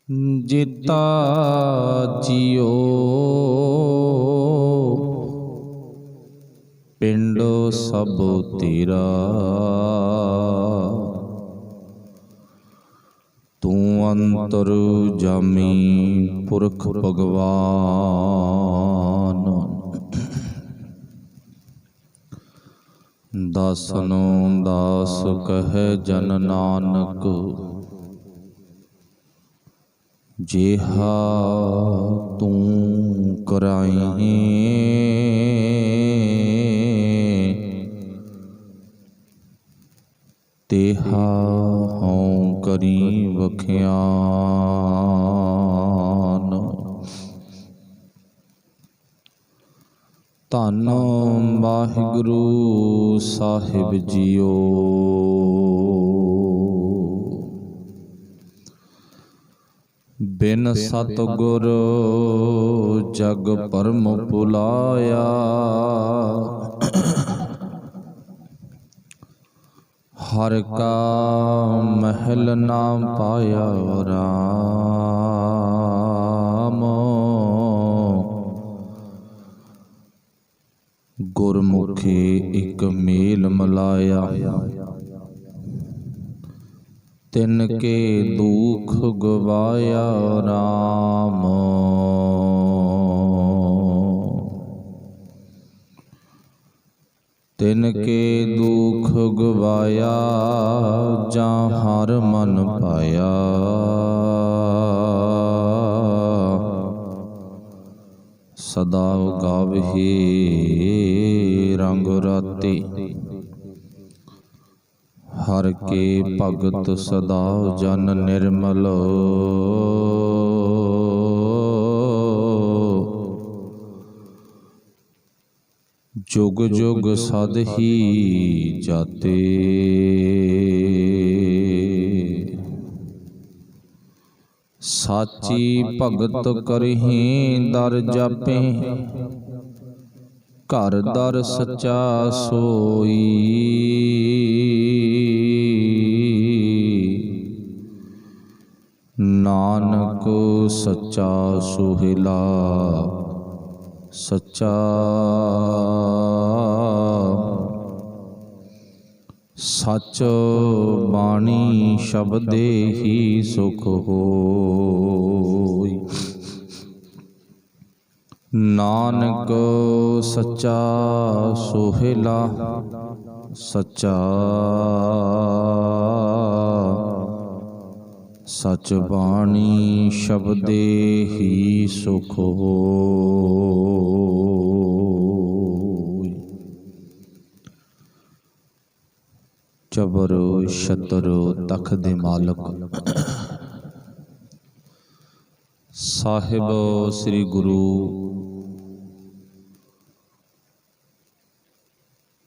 Jeeta JIO ਪਿੰਡ ਸਭ ਤੇਰਾ, ਤੂੰ ਅੰਤਰ ਜਾਮੀ ਪੁਰਖ ਭਗਵਾਨ। ਦਾਸਨੋ ਦਾਸ ਕਹੈ ਜਨ ਨਾਨਕ, ਜਿਹਾ ਤੂੰ ਕਰਾਈ ਤੇਹਾ ਹਉ ਕਰੀ ਵਖਿਆਨ। ਧੰਨ ਵਾਹਿਗੁਰੂ ਸਾਹਿਬ ਜੀਓ। ਬਿਨ ਸਤਿਗੁਰ ਜਗ ਭਰਮ ਭੁਲਾਇਆ, ਹਰਿ ਕਾ ਮਹਿਲ ਨਾ ਪਾਇਆ ਰਾਮ। ਗੁਰਮੁਖੀ ਇਕ ਮੇਲ ਮਲਾਇਆ, ਤਿਨ ਕੇ ਦੁਖ ਗਵਾਇਆ ਰਾਮ। ਤਿਨ ਕੇ ਦੁਖ ਗਵਾਇਆ, ਜਾਂ ਹਰ ਮਨ ਪਾਇਆ। ਸਦਾ ਗਾਵਹਿ ਰੰਗ ਰਾਤੀ, ਹਰ ਕੇ ਭਗਤ ਸਦਾ ਜਨ ਨਿਰਮਲ। ਜੁਗ ਜੁਗ ਸਦ ਹੀ ਜਾਤੇ, ਸਾਚੀ ਭਗਤ ਕਰਹਿ ਦਰ ਜਾਪੇ। ਘਰ ਦਰ ਸੱਚਾ ਸੋਈ, ਨਾਨਕ ਸੱਚਾ ਸੁਹੇਲਾ ਸੱਚਾ। ਸੱਚ ਬਾਣੀ ਸ਼ਬਦੇ ਹੀ ਸੁਖ ਹੋਈ। ਨਾਨਕ ਸੱਚਾ ਸੁਹੇਲਾ ਸੱਚਾ। ਸਚ ਬਾਣੀ ਸ਼ਬਦੇ ਹੀ ਸੁਖ ਹੋਈ। ਚਬਰ ਛਤਰ ਤਖ ਦੇ ਮਾਲਕ ਸਾਹਿਬ ਸ੍ਰੀ ਗੁਰੂ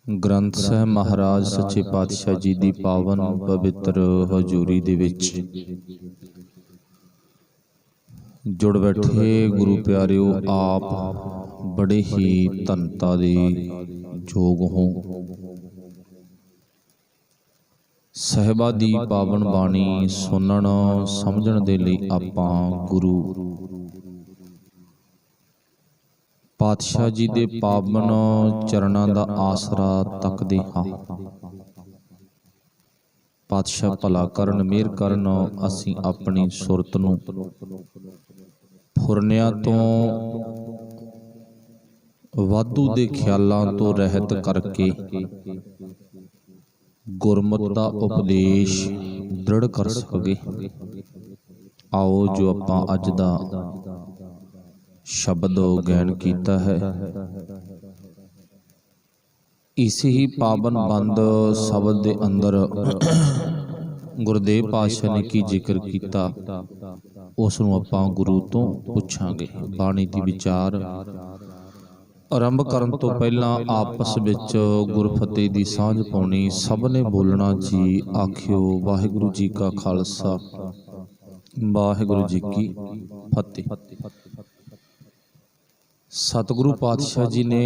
ਗ੍ਰੰਥ ਸਾਹਿਬ ਮਹਾਰਾਜ ਸੱਚੇ ਪਾਤਸ਼ਾਹ ਜੀ ਦੀ ਪਾਵਨ ਪਵਿੱਤਰ ਹਜ਼ੂਰੀ ਦੇ ਵਿੱਚ ਜੁੜ ਬੈਠੇ ਗੁਰੂ ਪਿਆਰਿਓ, ਆਪ ਬੜੇ ਹੀ ਧੰਨਤਾ ਦੇ ਯੋਗ ਹੋ। ਸਾਹਿਬਾਂ ਦੀ ਪਾਵਨ ਬਾਣੀ ਸੁਣਨ ਸਮਝਣ ਦੇ ਲਈ ਆਪਾਂ ਗੁਰੂ ਪਾਤਸ਼ਾਹ ਜੀ ਦੇ ਪਾਵਨ ਚਰਨਾਂ ਦਾ ਆਸਰਾ ਤੱਕਦੇ ਹਾਂ। ਪਾਤਸ਼ਾਹ ਭਲਾ ਕਰਨ, ਮਿਹਰ ਕਰਨ, ਅਸੀਂ ਆਪਣੀ ਸੁਰਤ ਨੂੰ ਫੁਰਨਿਆਂ ਤੋਂ, ਵਾਧੂ ਦੇ ਖਿਆਲਾਂ ਤੋਂ ਰਹਿਤ ਕਰਕੇ ਗੁਰਮਤਿ ਦਾ ਉਪਦੇਸ਼ ਦ੍ਰਿੜ ਕਰ ਸਕੇ। ਆਓ ਜੋ ਆਪਾਂ ਅੱਜ ਦਾ ਸ਼ਬਦ ਗੈਨ ਕੀਤਾ ਹੈ, ਇਸੇ ਹੀ ਪਾਵਨ ਬੰਦ ਸ਼ਬਦ ਦੇ ਅੰਦਰ ਗੁਰਦੇਵ ਪਾਤਸ਼ਾਹ ਨੇ ਕੀ ਜ਼ਿਕਰ ਕੀਤਾ, ਉਸ ਨੂੰ ਆਪਾਂ ਗੁਰੂ ਤੋਂ ਪੁੱਛਾਂਗੇ। ਬਾਣੀ ਦੀ ਵਿਚਾਰ ਆਰੰਭ ਕਰਨ ਤੋਂ ਪਹਿਲਾਂ ਆਪਸ ਵਿੱਚ ਗੁਰਫਤਿਹ ਦੀ ਸਾਂਝ ਪਾਉਣੀ। ਸਭ ਨੇ ਬੋਲਣਾ ਜੀ ਆਖਿਓ ਵਾਹਿਗੁਰੂ ਜੀ ਕਾ ਖਾਲਸਾ, ਵਾਹਿਗੁਰੂ ਜੀ ਕੀ ਫਤਿਹ। ਸਤਿਗੁਰੂ ਪਾਤਸ਼ਾਹ ਜੀ ਨੇ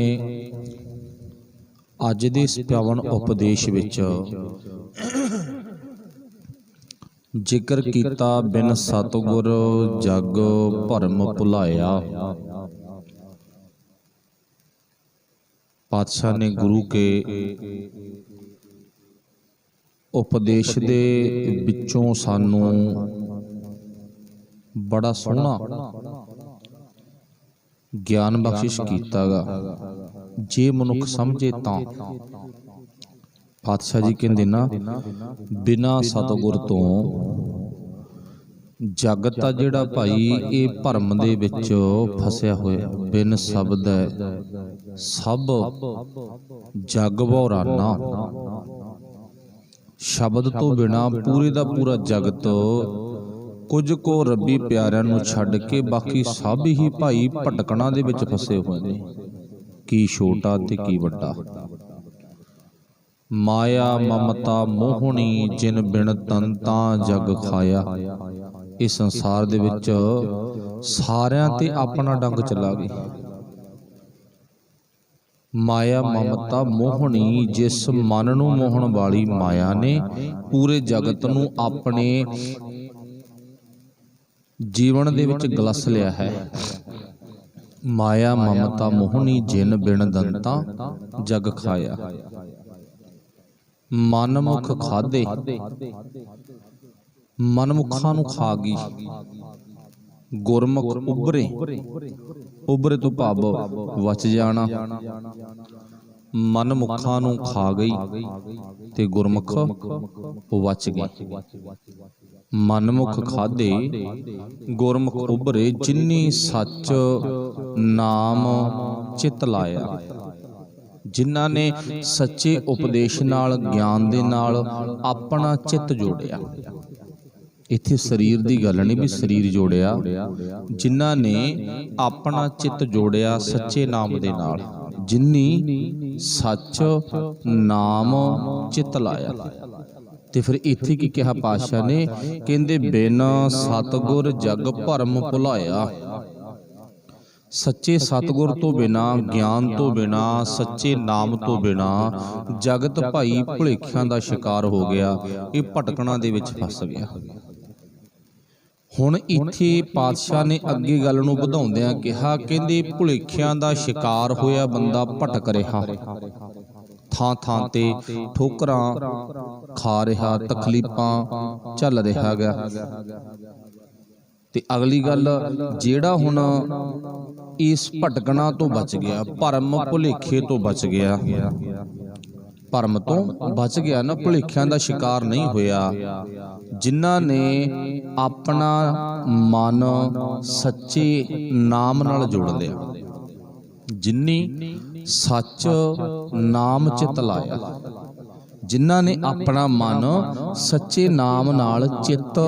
ਅੱਜ ਦੇ ਇਸ ਪਾਵਨ ਉਪਦੇਸ਼ ਵਿੱਚ ਜ਼ਿਕਰ ਕੀਤਾ ਬਿਨ ਸਤਿਗੁਰ ਜਗ ਭਰਮ ਭੁਲਾਇਆ। ਪਾਤਸ਼ਾਹ ਨੇ ਗੁਰੂ ਕੇ ਉਪਦੇਸ਼ ਦੇ ਵਿੱਚੋਂ ਸਾਨੂੰ ਬੜਾ ਸੋਹਣਾ ਗਿਆਨ ਬਖਸ਼ਿਸ਼ ਕੀਤਾ ਗਾ। ਜੇ ਮਨੁੱਖ ਸਮਝੇ ਤਾਂ ਪਾਤਸ਼ਾਹ ਜੀ ਕਹਿੰਦੇ ਨਾ, ਬਿਨਾਂ ਸਤਿਗੁਰ ਤੋਂ ਜਗਤ ਆ ਜਿਹੜਾ ਭਾਈ ਇਹ ਭਰਮ ਦੇ ਵਿੱਚ ਫਸਿਆ ਹੋਇਆ। ਬਿਨ ਸ਼ਬਦ ਹੈ ਸਭ ਜਗ ਵਰਾਨਾ। ਸ਼ਬਦ ਤੋਂ ਬਿਨਾ ਪੂਰੇ ਦਾ ਪੂਰਾ ਜਗਤ ਕੁਝ ਕੋ ਰੱਬੀ ਪਿਆਰਿਆਂ ਨੂੰ ਛੱਡ ਕੇ ਬਾਕੀ ਸਭ ਹੀ ਭਾਈ ਭਟਕਣਾ ਦੇ ਵਿੱਚ ਫਸੇ ਹੋਏ ਨੇ। ਕੀ ਛੋਟਾ ਤੇ ਕੀ ਵੱਡਾ। ਮਾਇਆ ਮਮਤਾ ਮੋਹਣੀ ਜਿਨ ਬਿਨ ਤਨ ਤਾਂ ਜਗ ਖਾਇਆ। ਇਸ ਸੰਸਾਰ ਦੇ ਵਿੱਚ ਸਾਰਿਆਂ ਤੇ ਆਪਣਾ ਡੰਗ ਚਲਾ ਗਿਆ। ਮਾਇਆ ਮਮਤਾ ਮੋਹਣੀ, ਜਿਸ ਮਨ ਨੂੰ ਮੋਹਣ ਵਾਲੀ ਮਾਇਆ ਨੇ ਪੂਰੇ ਜਗਤ ਨੂੰ ਆਪਣੇ ਜੀਵਨ ਦੇ ਵਿੱਚ ਗਲਸ ਲਿਆ ਹੈ। ਮਾਇਆ ਮਮਤਾ ਮੋਹਣੀ ਜਿਨ ਬਿਨ ਦੰਤਾ ਜਗ ਖਾਇਆ। ਮਨਮੁਖ ਖਾਦੇ, ਮਨਮੁਖਾਂ ਨੂੰ ਖਾ ਗਈ। ਗੁਰਮੁਖ ਉਭਰੇ, ਉਭਰੇ ਤੋਂ ਭਾਵ ਵਚ ਜਾਣਾ। ਮਨਮੁਖਾਂ ਨੂੰ ਖਾ ਗਈ ਤੇ ਗੁਰਮੁਖ ਵਚ ਗਏ। ਮਨਮੁਖ ਖਾਦੇ ਗੁਰਮੁਖ ਉਭਰੇ, ਜਿਨੀ ਸੱਚ ਨਾਮ ਚਿਤ ਲਾਇਆ। ਜਿਨ੍ਹਾਂ ਨੇ ਸੱਚੇ ਉਪਦੇਸ਼ ਨਾਲ ਗਿਆਨ ਦੇ ਨਾਲ ਆਪਣਾ ਚਿੱਤ ਜੋੜਿਆ। ਇੱਥੇ ਸਰੀਰ ਦੀ ਗੱਲ ਨਹੀਂ ਵੀ ਸਰੀਰ ਜੋੜਿਆ, ਜਿਨ੍ਹਾਂ ਨੇ ਆਪਣਾ ਚਿੱਤ ਜੋੜਿਆ ਸੱਚੇ ਨਾਮ ਦੇ ਨਾਲ। ਜਿਨੀ ਸੱਚ ਨਾਮ ਚਿੱਤ ਲਾਇਆ। ਤੇ ਫਿਰ ਇੱਥੇ ਕੀ ਕਿਹਾ ਪਾਤਸ਼ਾਹ ਨੇ, ਕਹਿੰਦੇ ਬਿਨ ਸਤਿਗੁਰ ਜਗ ਭਰਮ ਭੁਲਾਇਆ। ਸੱਚੇ ਸਤਿਗੁਰ ਤੋਂ ਬਿਨਾ, ਗਿਆਨ ਤੋਂ ਬਿਨਾ, ਸੱਚੇ ਨਾਮ ਤੋਂ ਬਿਨਾ ਜਗਤ ਭਾਈ ਭੁਲੇਖਿਆਂ ਦਾ ਸ਼ਿਕਾਰ ਹੋ ਗਿਆ। ਇਹ ਭਟਕਣਾ ਦੇ ਵਿੱਚ ਫਸ ਗਿਆ। ਹੁਣ ਇੱਥੇ ਪਾਤਸ਼ਾਹ ਨੇ ਅੱਗੇ ਗੱਲ ਨੂੰ ਵਧਾਉਂਦਿਆਂ ਕਿਹਾ, ਕਹਿੰਦੇ ਭੁਲੇਖਿਆਂ ਦਾ ਸ਼ਿਕਾਰ ਹੋਇਆ ਬੰਦਾ ਭਟਕ ਰਿਹਾ, ਥਾਂ ਥਾਂ ਤੇ ਠੋਕਰਾਂ ਖਾ ਰਿਹਾ, ਤਕਲੀਫਾਂ ਚੱਲ ਰਿਹਾ ਗਾ। ਤੇ ਅਗਲੀ ਗੱਲ, ਜਿਹੜਾ ਹੁਣ ਇਸ ਭਟਕਣਾ ਤੋਂ ਬਚ ਗਿਆ, ਭਰਮ ਭੁਲੇਖੇ ਤੋਂ ਬਚ ਗਿਆ, ਭਰਮ ਤੋਂ ਬਚ ਗਿਆ ਨਾ, ਭੁਲੇਖਿਆਂ ਦਾ ਸ਼ਿਕਾਰ ਨਹੀਂ ਹੋਇਆ, ਜਿਨ੍ਹਾਂ ਨੇ ਆਪਣਾ ਮਨ ਸੱਚੇ ਨਾਮ ਨਾਲ ਜੋੜ ਲਿਆ। ਜਿਨੀ ਸੱਚ ਨਾਮ ਚਿਤ ਲਾਇਆ। ਜਿਨ੍ਹਾਂ ਨੇ ਆਪਣਾ ਮਨ ਸੱਚੇ ਨਾਮ ਨਾਲ ਚਿੱਤ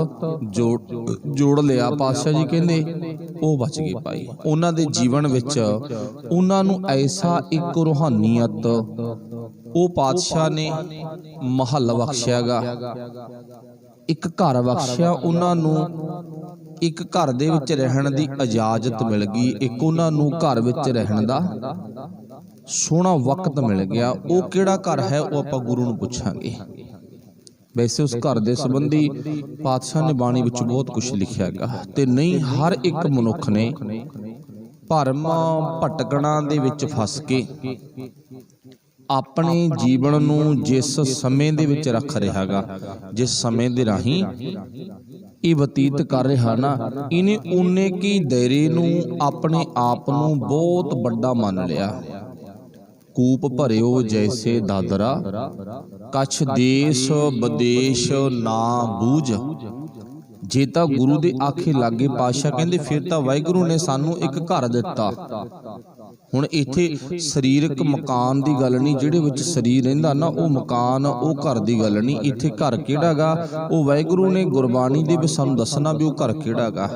ਜੋੜ ਲਿਆ, ਪਾਤਸ਼ਾਹ ਜੀ ਕਹਿੰਦੇ ਉਹ ਬਚ ਗਏ ਭਾਈ। ਉਹਨਾਂ ਦੇ ਜੀਵਨ ਵਿੱਚ ਉਹਨਾਂ ਨੂੰ ਐਸਾ ਇੱਕ ਰੂਹਾਨੀਅਤ ਉਹ ਪਾਤਸ਼ਾਹ ਨੇ ਮਹੱਲ ਬਖਸ਼ਿਆ ਗਾ, ਇੱਕ ਘਰ ਬਖਸ਼ਿਆ ਉਹਨਾਂ ਨੂੰ। ਇੱਕ ਘਰ ਦੇ ਵਿੱਚ ਰਹਿਣ ਦੀ ਇਜਾਜ਼ਤ ਮਿਲ ਗਈ, ਇੱਕ ਉਹਨਾਂ ਨੂੰ ਘਰ ਵਿੱਚ ਰਹਿਣ ਦਾ ਸੋਹਣਾ ਵਕਤ ਮਿਲ ਗਿਆ। ਉਹ ਕਿਹੜਾ ਘਰ ਹੈ ਉਹ ਆਪਾਂ ਗੁਰੂ ਨੂੰ ਪੁੱਛਾਂਗੇ। ਵੈਸੇ ਉਸ ਘਰ ਦੇ ਸੰਬੰਧੀ ਪਾਤਸ਼ਾਹ ਨੇ ਬਾਣੀ ਵਿੱਚ ਬਹੁਤ ਕੁਝ ਲਿਖਿਆ ਹੈਗਾ। ਤੇ ਨਹੀਂ, ਹਰ ਇੱਕ ਮਨੁੱਖ ਨੇ ਭਰਮ ਭਟਕਣਾ ਦੇ ਵਿੱਚ ਫਸ ਕੇ ਆਪਣੇ ਜੀਵਨ ਨੂੰ ਜਿਸ ਸਮੇਂ ਦੇ ਵਿੱਚ ਰੱਖ ਰਿਹਾ ਗਾ, ਜਿਸ ਸਮੇਂ ਦੇ ਰਾਹੀਂ ਇਹ ਬਤੀਤ ਕਰ ਰਿਹਾ ਨਾ, ਇਹਨੇ ਓਨੇ ਕੀ ਦਾਇਰੇ ਨੂੰ ਆਪਣੇ ਆਪ ਨੂੰ ਬਹੁਤ ਵੱਡਾ ਮੰਨ ਲਿਆ। ਕੂਪ ਭਰਿਓ ਜੈਸੇ ਦਾਦਰਾ, ਕਛ ਦੇਸ਼ ਵਿਦੇਸ਼ ਨਾ ਬੂਝ। ਜੇ ਤਾਂ ਗੁਰੂ ਦੇ ਆਖੇ ਲਾਗੇ ਪਾਤਸ਼ਾਹ ਕਹਿੰਦੇ ਫਿਰ ਤਾਂ ਵਾਹਿਗੁਰੂ ਨੇ ਸਾਨੂੰ ਇੱਕ ਘਰ ਦਿੱਤਾ। ਹੁਣ ਇੱਥੇ ਸਰੀਰਕ ਮਕਾਨ ਦੀ ਗੱਲ ਨਹੀਂ, ਜਿਹੜੇ ਵਿੱਚ ਸਰੀਰ ਰਹਿੰਦਾ ਨਾ ਉਹ ਮਕਾਨ, ਉਹ ਘਰ ਦੀ ਗੱਲ ਨਹੀਂ। ਇੱਥੇ ਘਰ ਕਿਹੜਾ ਗਾ ਉਹ ਵਾਹਿਗੁਰੂ ਨੇ ਗੁਰਬਾਣੀ ਦੇ ਵਿੱਚ ਸਾਨੂੰ ਦੱਸਣਾ ਵੀ ਉਹ ਘਰ ਕਿਹੜਾ ਗਾ।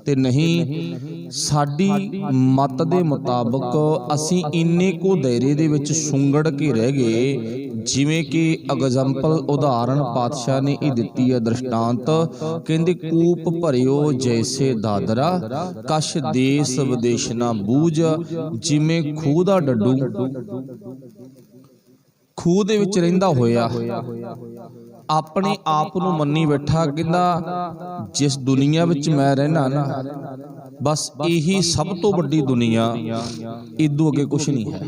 ਤੇ ਨਹੀਂ, ਸਾਡੀ ਮਤ ਦੇ ਮੁਤਾਬਕ ਅਸੀਂ ਇੰਨੇ ਕੋ ਦਾਇਰੇ ਦੇ ਵਿੱਚ ਸੁੰਗੜ ਕੇ ਰਹਿ ਗਏ। ਜਿਵੇਂ ਕਿ ਐਗਜ਼ਾਮਪਲ ਉਦਾਹਰਣ ਪਾਤਸ਼ਾਹ ਨੇ ਇਹ ਦਿੱਤੀ ਹੈ, ਦ੍ਰਿਸ਼ਟਾਂਤ, ਕਹਿੰਦੇ ਕੂਪ ਭਰਿਓ ਜੈਸੇ ਦਾਦਰਾ, ਕਛ ਦੇਸ ਵਿਦੇਸ਼ ਨਾ ਬੂਝ। ਜਿਵੇਂ ਖੂਹ ਦਾ ਡੱਡੂ ਖੂਹ ਦੇ ਵਿੱਚ ਰਹਿੰਦਾ ਹੋਇਆ ਆਪਣੇ ਆਪ ਨੂੰ ਮੰਨੀ ਬੈਠਾ, ਕਹਿੰਦਾ ਜਿਸ ਦੁਨੀਆ ਵਿੱਚ ਮੈਂ ਰਹਿਣਾ ਨਾ, ਬਸ ਇਹੀ ਸਭ ਤੋਂ ਵੱਡੀ ਦੁਨੀਆ, ਇਦੋਂ ਅੱਗੇ ਕੁਛ ਨਹੀਂ ਹੈ।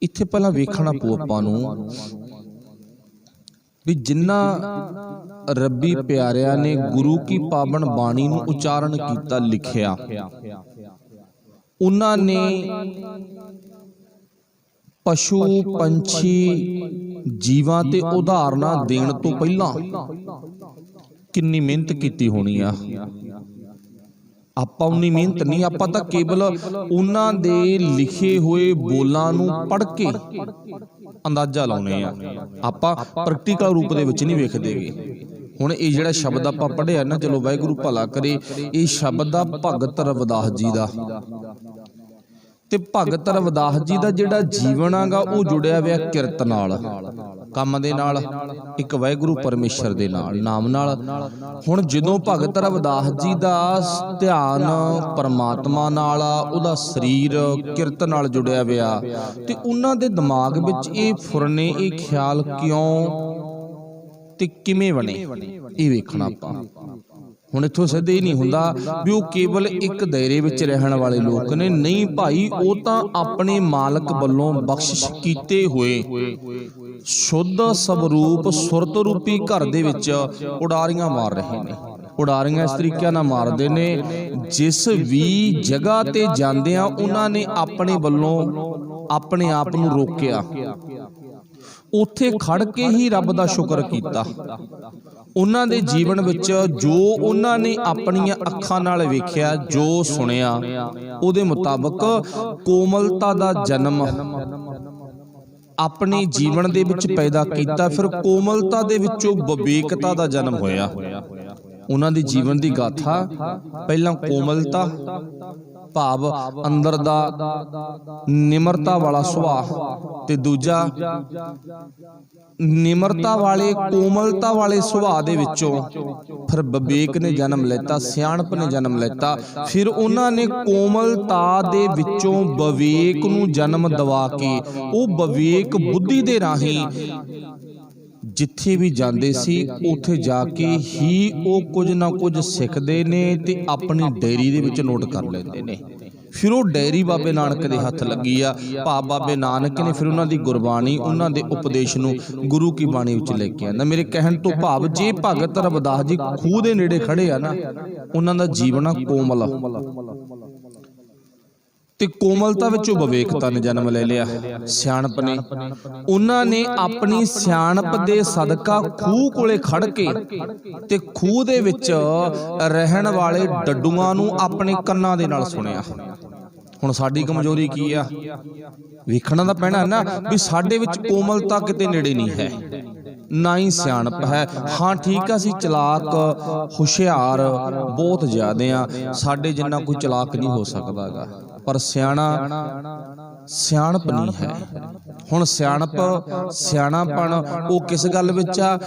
ਇੱਥੇ ਪਹਿਲਾਂ ਵੇਖਣਾ ਪਊ ਆਪਾਂ ਨੂੰ ਵੀ ਜਿਨ੍ਹਾਂ ਰੱਬੀ ਪਿਆਰਿਆਂ ਨੇ ਗੁਰੂ ਕੀ ਪਾਵਨ ਬਾਣੀ ਨੂੰ ਉਚਾਰਨ ਕੀਤਾ, ਲਿਖਿਆ, ਉਹਨਾਂ ਨੇ ਪਸ਼ੂ ਪੰਛੀ ਜੀਵਾਂ ਤੇ ਉਦਾਹਰਨਾਂ ਦੇਣ ਤੋਂ ਪਹਿਲਾਂ ਕਿੰਨੀ ਮਿਹਨਤ ਕੀਤੀ ਹੋਣੀ ਆ। ਆਪਾਂ ਉਨੀ ਮਿਹਨਤ ਨਹੀਂ, ਆਪਾਂ ਤਾਂ ਕੇਵਲ ਉਹਨਾਂ ਦੇ ਲਿਖੇ ਹੋਏ ਬੋਲਾਂ ਨੂੰ ਪੜ੍ਹ ਕੇ ਅੰਦਾਜ਼ਾ ਲਾਉਨੇ ਆ, ਆਪਾਂ ਪ੍ਰੈਕਟੀਕਲ ਰੂਪ ਦੇ ਵਿੱਚ ਨਹੀਂ ਵੇਖਦੇਗੇ। ਹੁਣ ਇਹ ਜਿਹੜਾ ਸ਼ਬਦ ਆਪਾਂ ਪੜ੍ਹਿਆ ਨਾ, ਚਲੋ ਵਾਹਿਗੁਰੂ ਭਲਾ ਕਰੇ, ਇਹ ਸ਼ਬਦ ਆ ਭਗਤ ਰਵਿਦਾਸ ਜੀ ਦਾ। ਤੇ ਭਗਤ ਰਵਿਦਾਸ ਜੀ ਦਾ ਜਿਹੜਾ ਜੀਵਨ ਆਗਾ ਉਹ ਜੁੜਿਆ ਹੋਇਆ ਕਿਰਤ ਨਾਲ, ਕੰਮ ਦੇ ਨਾਲ, ਇੱਕ ਵਾਹਿਗੁਰੂ ਪਰਮੇਸ਼ਰ ਦੇ ਨਾਲ, ਨਾਮ ਨਾਲ। ਹੁਣ ਜਦੋਂ ਭਗਤ ਰਵਿਦਾਸ ਜੀ ਦਾ ਧਿਆਨ ਪਰਮਾਤਮਾ ਨਾਲ ਆ, ਉਹਦਾ ਸਰੀਰ ਕਿਰਤ ਨਾਲ ਜੁੜਿਆ ਹੋਇਆ, ਤੇ ਉਹਨਾਂ ਦੇ ਦਿਮਾਗ ਵਿੱਚ ਇਹ ਫੁਰਨੇ, ਇਹ ਖਿਆਲ ਕਿਉਂ ਤੇ ਕਿਵੇਂ ਬਣੇ, ਇਹ ਵੇਖਣਾ ਆਪਾਂ। ਹੁਣ ਇੱਥੋਂ ਸਿੱਧੇ ਹੀ ਨਹੀਂ ਹੁੰਦਾ ਵੀ ਉਹ ਕੇਵਲ ਇੱਕ ਦਾਇਰੇ ਵਿੱਚ ਰਹਿਣ ਵਾਲੇ ਲੋਕ ਨੇ, ਨਹੀਂ ਭਾਈ, ਉਹ ਤਾਂ ਆਪਣੇ ਮਾਲਕ ਵੱਲੋਂ ਬਖਸ਼ਿਸ਼ ਕੀਤੇ ਹੋਏ ਸ਼ੁੱਧ ਸਵਰੂਪ ਸੁਰਤ ਰੂਪੀ ਘਰ ਦੇ ਵਿੱਚ ਉਡਾਰੀਆਂ ਮਾਰ ਰਹੇ ਨੇ। ਉਡਾਰੀਆਂ ਇਸ ਤਰੀਕੇ ਨਾਲ ਮਾਰਦੇ ਨੇ, ਜਿਸ ਵੀ ਜਗ੍ਹਾ ਤੇ ਜਾਂਦੇ ਆ ਉਹਨਾਂ ਨੇ ਆਪਣੇ ਵੱਲੋਂ ਆਪਣੇ ਆਪ ਨੂੰ ਰੋਕਿਆ, ਉੱਥੇ ਖੜ ਕੇ ਹੀ ਰੱਬ ਦਾ ਸ਼ੁਕਰ ਕੀਤਾ। ਉਹਨਾਂ ਦੇ ਜੀਵਨ ਵਿੱਚ ਜੋ ਉਹਨਾਂ ਨੇ ਆਪਣੀਆਂ ਅੱਖਾਂ ਨਾਲ ਵੇਖਿਆ, ਜੋ ਸੁਣਿਆ, ਉਹਦੇ ਮੁਤਾਬਕ ਕੋਮਲਤਾ ਦਾ ਜਨਮ ਆਪਣੇ ਜੀਵਨ ਦੇ ਵਿੱਚ ਪੈਦਾ ਕੀਤਾ। ਫਿਰ ਕੋਮਲਤਾ ਦੇ ਵਿੱਚੋਂ ਵਿਵੇਕਤਾ ਦਾ ਜਨਮ ਹੋਇਆ। ਉਹਨਾਂ ਦੀ ਜੀਵਨ ਦੀ ਗਾਥਾ, ਪਹਿਲਾਂ ਕੋਮਲਤਾ ਭਾਵ ਅੰਦਰ ਦਾ ਨਿਮਰਤਾ ਵਾਲਾ ਸੁਭਾਅ, ਤੇ ਦੂਜਾ ਨਿਮਰਤਾ ਵਾਲੇ ਕੋਮਲਤਾ ਵਾਲੇ ਸੁਭਾਅ ਦੇ ਵਿੱਚੋਂ ਫਿਰ ਵਿਵੇਕ ਨੇ ਜਨਮ ਲੈਤਾ, ਸਿਆਣਪ ਨੇ ਜਨਮ ਲੈਤਾ। ਫਿਰ ਉਹਨਾਂ ਨੇ ਕੋਮਲਤਾ ਦੇ ਵਿੱਚੋਂ ਵਿਵੇਕ ਨੂੰ ਜਨਮ ਦਵਾ ਕੇ ਉਹ ਵਿਵੇਕ ਬੁੱਧੀ ਦੇ ਰਾਹੀਂ ਜਿੱਥੇ ਵੀ ਜਾਂਦੇ ਸੀ, ਉੱਥੇ ਜਾ ਕੇ ਹੀ ਉਹ ਕੁਝ ਨਾ ਕੁਝ ਸਿੱਖਦੇ ਨੇ ਤੇ ਆਪਣੀ ਡਾਇਰੀ ਦੇ ਵਿੱਚ ਨੋਟ ਕਰ ਲੈਂਦੇ ਨੇ। ਫਿਰ ਉਹ ਡਾਇਰੀ ਬਾਬੇ ਨਾਨਕ ਦੇ ਹੱਥ ਲੱਗੀ ਆ, ਭਾਵ ਬਾਬੇ ਨਾਨਕ ਨੇ ਫਿਰ ਉਹਨਾਂ ਦੀ ਗੁਰਬਾਣੀ, ਉਹਨਾਂ ਦੇ ਉਪਦੇਸ਼ ਨੂੰ ਗੁਰੂ ਕੀ ਬਾਣੀ ਵਿੱਚ ਲੈ ਕੇ ਆਂਦਾ। ਮੇਰੇ ਕਹਿਣ ਤੋਂ ਭਾਵ, ਜੇ ਭਗਤ ਰਵਿਦਾਸ ਜੀ ਖੂਹ ਦੇ ਨੇੜੇ ਖੜੇ ਆ ਨਾ, ਉਹਨਾਂ ਦਾ ਜੀਵਨ ਕੋਮਲ, ਤੇ ਕੋਮਲਤਾ ਵਿੱਚੋਂ ਵਿਵੇਕਤਾ ਨੇ ਜਨਮ ਲੈ ਲਿਆ, ਸਿਆਣਪ ਨੇ। ਉਹਨਾਂ ਨੇ ਆਪਣੀ ਸਿਆਣਪ ਦੇ ਸਦਕਾ ਖੂਹ ਕੋਲੇ ਖੜ ਕੇ ਤੇ ਖੂਹ ਦੇ ਵਿੱਚ ਰਹਿਣ ਵਾਲੇ ਡੱਡੂਆਂ ਨੂੰ ਆਪਣੇ ਕੰਨਾਂ ਦੇ ਨਾਲ ਸੁਣਿਆ। ਹੁਣ ਸਾਡੀ ਕਮਜ਼ੋਰੀ ਕੀ ਆ, ਵੇਖਣਾ ਤਾਂ ਪੈਣਾ ਨਾ ਵੀ ਸਾਡੇ ਵਿੱਚ ਕੋਮਲਤਾ ਕਿਤੇ ਨੇੜੇ ਨਹੀਂ ਹੈ, ਨਾ ਹੀ ਸਿਆਣਪ ਹੈ। ਹਾਂ ਠੀਕ ਆ, ਅਸੀਂ ਚਲਾਕ ਹੁਸ਼ਿਆਰ ਬਹੁਤ ਜ਼ਿਆਦੇ ਆ, ਸਾਡੇ ਜਿੰਨਾ ਕੋਈ ਚਲਾਕ ਨਹੀਂ ਹੋ ਸਕਦਾ ਗਾ, ਪਰ ਸਿਆਣਪ ਨਹੀਂ ਹੈ। ਹੁਣ ਸਿਆਣਾਪਣ ਉਹ ਕਿਸ ਗੱਲ ਵਿੱਚ ਆ,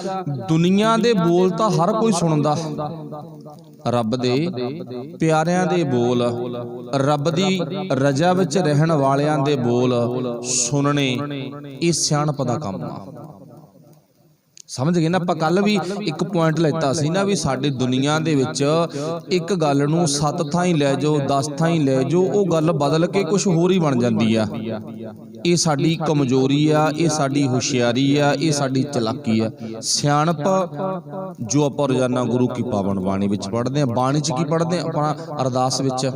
ਦੁਨੀਆ ਦੇ ਬੋਲ ਤਾਂ ਹਰ ਕੋਈ ਸੁਣਦਾ, ਰੱਬ ਦੇ ਪਿਆਰਿਆਂ ਦੇ ਬੋਲ, ਰੱਬ ਦੀ ਰਜ਼ਾ ਵਿੱਚ ਰਹਿਣ ਵਾਲਿਆਂ ਦੇ ਬੋਲ ਸੁਣਨੇ, ਇਹ ਸਿਆਣਪ ਦਾ ਕੰਮ ਆ। ਸਮਝ ਗਏ ਨਾ? ਆਪਾਂ ਕੱਲ ਵੀ ਇੱਕ ਪੁਆਇੰਟ ਲੈਤਾ ਸੀ ਨਾ ਵੀ ਸਾਡੇ ਦੁਨੀਆ ਦੇ ਵਿੱਚ ਇੱਕ ਗੱਲ ਨੂੰ 7 ਥਾਈਂ ਲੈ ਜਾਓ, 10 ਥਾਈਂ ਲੈ ਜਾਓ, ਉਹ ਗੱਲ ਬਦਲ ਕੇ ਕੁਝ ਹੋਰ ਹੀ ਬਣ ਜਾਂਦੀ ਆ। ਇਹ ਸਾਡੀ ਕਮਜ਼ੋਰੀ ਆ, ਇਹ ਸਾਡੀ ਹੁਸ਼ਿਆਰੀ ਆ, ਇਹ ਸਾਡੀ ਚਲਾਕੀ ਆ। ਸਿਆਣਪ ਜੋ ਆਪਾਂ ਰੋਜ਼ਾਨਾ ਗੁਰੂ ਕੀ ਪਾਵਨ ਬਾਣੀ ਵਿੱਚ ਪੜ੍ਹਦੇ ਆ, ਬਾਣੀ 'ਚ ਕੀ ਪੜ੍ਹਦੇ ਆ ਆਪਾਂ? ਅਰਦਾਸ ਵਿੱਚ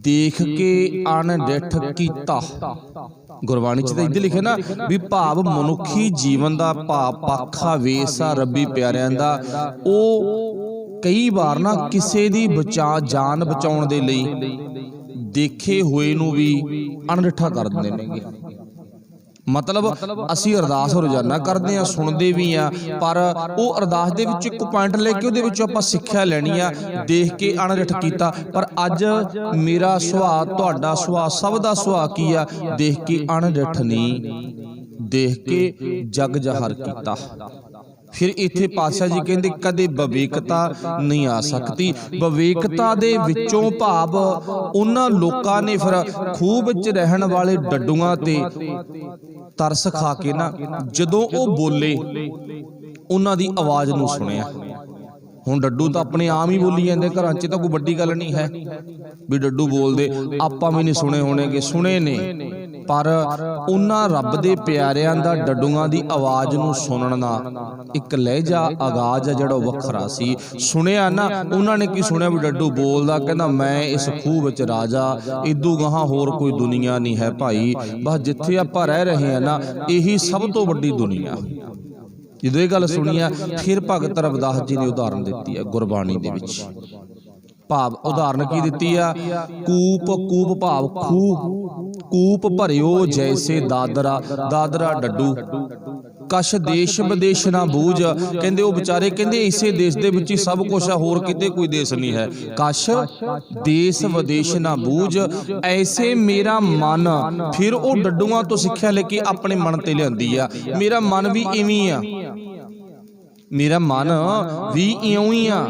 ਦੇਖ ਕੇ ਅਣਡਿੱਠ ਕੀਤਾ। ਗੁਰਬਾਣੀ 'ਚ ਤਾਂ ਇੱਥੇ ਲਿਖਿਆ ਨਾ ਵੀ ਭਾਵ ਮਨੁੱਖੀ ਜੀਵਨ ਦਾ ਭਾਵ ਪਾਖਾ ਵੇਸ ਆ ਰੱਬੀ ਪਿਆਰਿਆਂ ਦਾ, ਉਹ ਕਈ ਵਾਰ ਨਾ ਕਿਸੇ ਦੀ ਜਾਨ ਬਚਾਉਣ ਦੇ ਲਈ ਦੇਖੇ ਹੋਏ ਨੂੰ ਵੀ ਅਣਡਿੱਠਾ ਕਰ ਦਿੰਦੇ ਨੇਗੇ। ਮਤਲਬ ਅਸੀਂ ਅਰਦਾਸ ਰੋਜ਼ਾਨਾ ਕਰਦੇ ਆ, ਸੁਣਦੇ ਵੀ ਆ, ਪਰ ਉਹ ਅਰਦਾਸ ਦੇ ਵਿੱਚ ਇੱਕ ਪੁਆਇੰਟ ਲੈ ਕੇ ਉਹਦੇ ਵਿੱਚੋਂ ਆਪਾਂ ਸਿੱਖਿਆ ਲੈਣੀ ਆ, ਦੇਖ ਕੇ ਅਣਡਿੱਠ ਕੀਤਾ। ਪਰ ਅੱਜ ਮੇਰਾ ਸੁਭਾਅ, ਤੁਹਾਡਾ ਸੁਭਾਅ, ਸਭ ਦਾ ਸੁਭਾਅ ਕੀ ਆ? ਦੇਖ ਕੇ ਅਣਡਿੱਠ ਨਹੀਂ, ਦੇਖ ਕੇ ਜਗ ਜਹਰ ਕੀਤਾ। फिर इत्थे पातशाह जी कहते कदे विवेकता नहीं आ सकती। विवेकता दे विचों भाव उन्हां लोकां ने फिर खूह विच रहण वाले डड्डूआं ते तरस खा के ना जदों ओ बोले उन्हां दी आवाज़ नूं सुनिया। हुण डड्डू तो अपने आम ही बोली जाते, घर च तो कोई वड्डी गल नहीं है भी डड्डू बोलते, आपां भी नहीं सुने होने गे, सुने ने, पर उन्हां रब दे प्यारिआं दा डड्डूआं दी आवाज़ नूं सुनण दा एक लहजा आगाज़ आ जिहड़ा वखरा सी। सुनिया ना उन्हां ने की सुनिया भी डड्डू बोलदा, कहंदा मैं इस खूह विच राजा, इदू गाहां होर कोई दुनिया नहीं है भाई, बस जिथे आपां रह रहे हैं ना यही सब तो वड्डी दुनिया। ਜਦੋਂ ਇਹ ਗੱਲ ਸੁਣੀ ਆ ਫਿਰ ਭਗਤ ਰਵਿਦਾਸ जी ने उदाहरण ਦਿੱਤੀ ਹੈ ਗੁਰਬਾਣੀ ਦੇ ਵਿੱਚ। ਭਾਵ ਉਦਾਹਰਨ ਕੀ ਦਿੱਤੀ ਆ, ਕੂਪ ਕੂਪ ਭਾਵ ਖੂਹ, ਕੂਪ ਭਰਿਓ ਜੈਸੇ ਦਾਦਰਾ, ਦਾਦਰਾ ਡੱਡੂ, कश देश विदेश ना बूझ, कहते वो बेचारे कहते इसे देश दे विच ही सब कुछ है, होर किते कोई देश नहीं है। कश देश विदेश ना बूझ ऐसे मेरा मन, फिर वो डड्डूआं तो सिक्ख्या लेके अपने मन ते लिआंदी आ। मेरा मन भी इवें आ, मेरा मन भी इउं ही आ।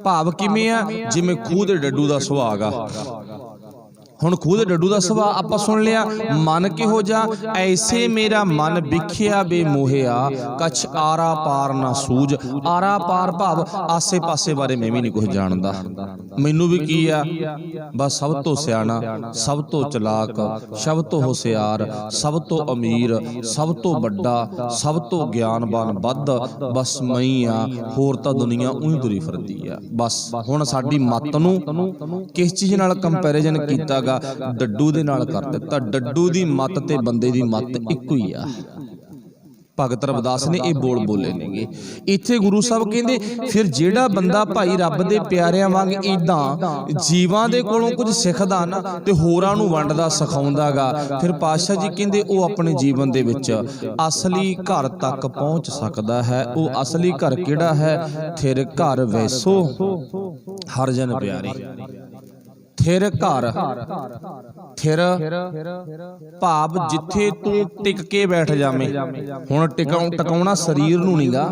भाव किवें आ, जिवें खूह दे डड्डू दा सुभाग आ। हुण खूह दे डड्डू दा सुभाव आपां सुन लिया, मन किहो जा, ऐसे मेरा मन विख्या बेमोहिया, कछ आरा पार ना सूझ। आरा पार भाव आसे पासे बारे मैं भी नहीं कुछ जानदा, मैनू भी की आ, बस सब तो सियाणा, सब तो चलाक, सब तो होशियार, सब तो अमीर, सब तो वड्डा, सब तो ज्ञानवान वध बस मैं ही आ, होर तां दुनिया उही तुरी फिरदी आ। बस हुण साडी मत नूं किस चीज़ नाल कंपैरिजन कीता, डड्डू दे नाल कर दिता। डड्डू दी मत ते बंदे दी मत इक्को ही आ। भगत रविदास ने ये बोल बोले नेगे। इत्थे गुरु साहब कहंदे फिर जेड़ा बंदा भाई रब दे प्यारिआं वांग इदां जीवां दे कोलों कुछ सिखदा ना ते होरां नूं वंडदा सिखाउंदा गा, फिर पातशाह जी कहंदे वो अपने जीवन दे विच असली घर तक पहुंच सकदा है। वो असली घर किहड़ा है, थिर घर वैसो हर जन प्यारे। थिर घर, थिर भाव जिथे तू टिक के बैठ जावे। हुण टिकाउणा शरीर नूं नहीं गा,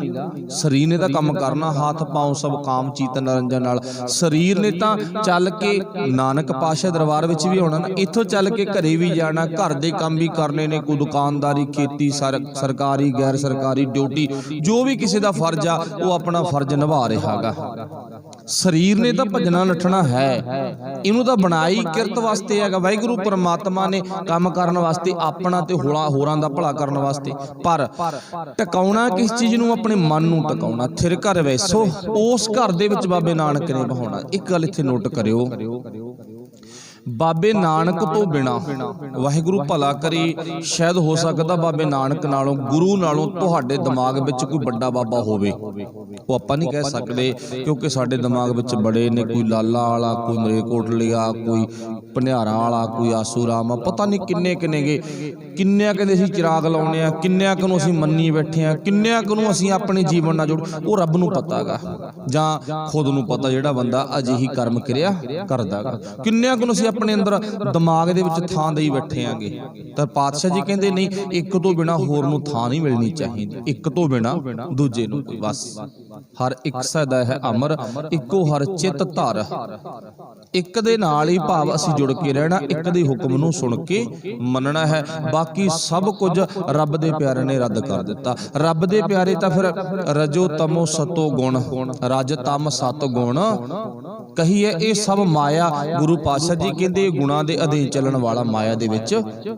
शरीर ने तां काम करना, हाथ पांव सब काम चीत नरंजन नाल। शरीर ने तां चल के नानक पातशाह दरबार विच भी आउणा ना, इत्थों चल के घरे भी जाना, घर दे काम भी करने ने, कोई दुकानदारी, खेती, सरकारी गैर सरकारी ड्यूटी, जो भी किसी दा फर्ज आ वो अपना फर्ज निभा रहा गा। शरीर ने तां भजना नठना है, इनू तां बनाई किरत वास्ते है, वाहिगुरू परमात्मा ने काम करन वास्ते, अपना ते होरां दा भला करन वास्ते। पर टकाउणा किस चीज़ नूं, अपने मन नूं टकाउणा। थिर घर वैसो, उस घर दे विच बाबे नानक ने बहाउणा। एक गल इत्थे नोट करियो, बाबे नानक तो बिना वाहिगुरू भला करी, शायद हो सकता बाबे नानक नालों गुरु नालों तुहाडे दिमाग विच कोई बड़ा बाबा होवे, वो आपां नहीं कह सकते, क्योंकि साडे दिमाग विच बड़े ने, कोई लाला वाला, कोई मलेरकोटलिया, कोई भनिहारा वाला, कोई आसूराम, पता नहीं किन्ने किन्ने गे, किन्नियां कहंदे असीं चिराग लाउने आ, किन्नियां कनूं असीं मन्नी बैठे आ, किन्नियां कनूं असीं अपने जीवन नाल जोड़, वो रब नूं पता गा, जां खुद नूं पता जिहड़ा बंदा अजिही कर्म किरिया करदा गा। किन्नियां कनूं असीं अपने अंदर दिमाग दे विच थां देई बैठे आंगे। तां पातशाह जी कहंदे नहीं, एक तो बिना होर नूं थां नहीं मिलनी चाहिदी, एक तो बिना दूजे नूं कोई। बस हर एक सदा है अमर, इक्को हर चित धर, एक दे नाल ही भाव असीं जुड़ के रहना, एक दे हुक्म नूं सुन के मनना है। बाकी सब कुछ रब दे प्यारे ने रद्द कर दिता। रब दे प्यारे तां फिर रजो तमो सतो गुण, रज तम सत गुण कहिए, ये सब माया। गुरु पातशाह जी कहते गुणा दे अधीन चलन वाला माया दे विच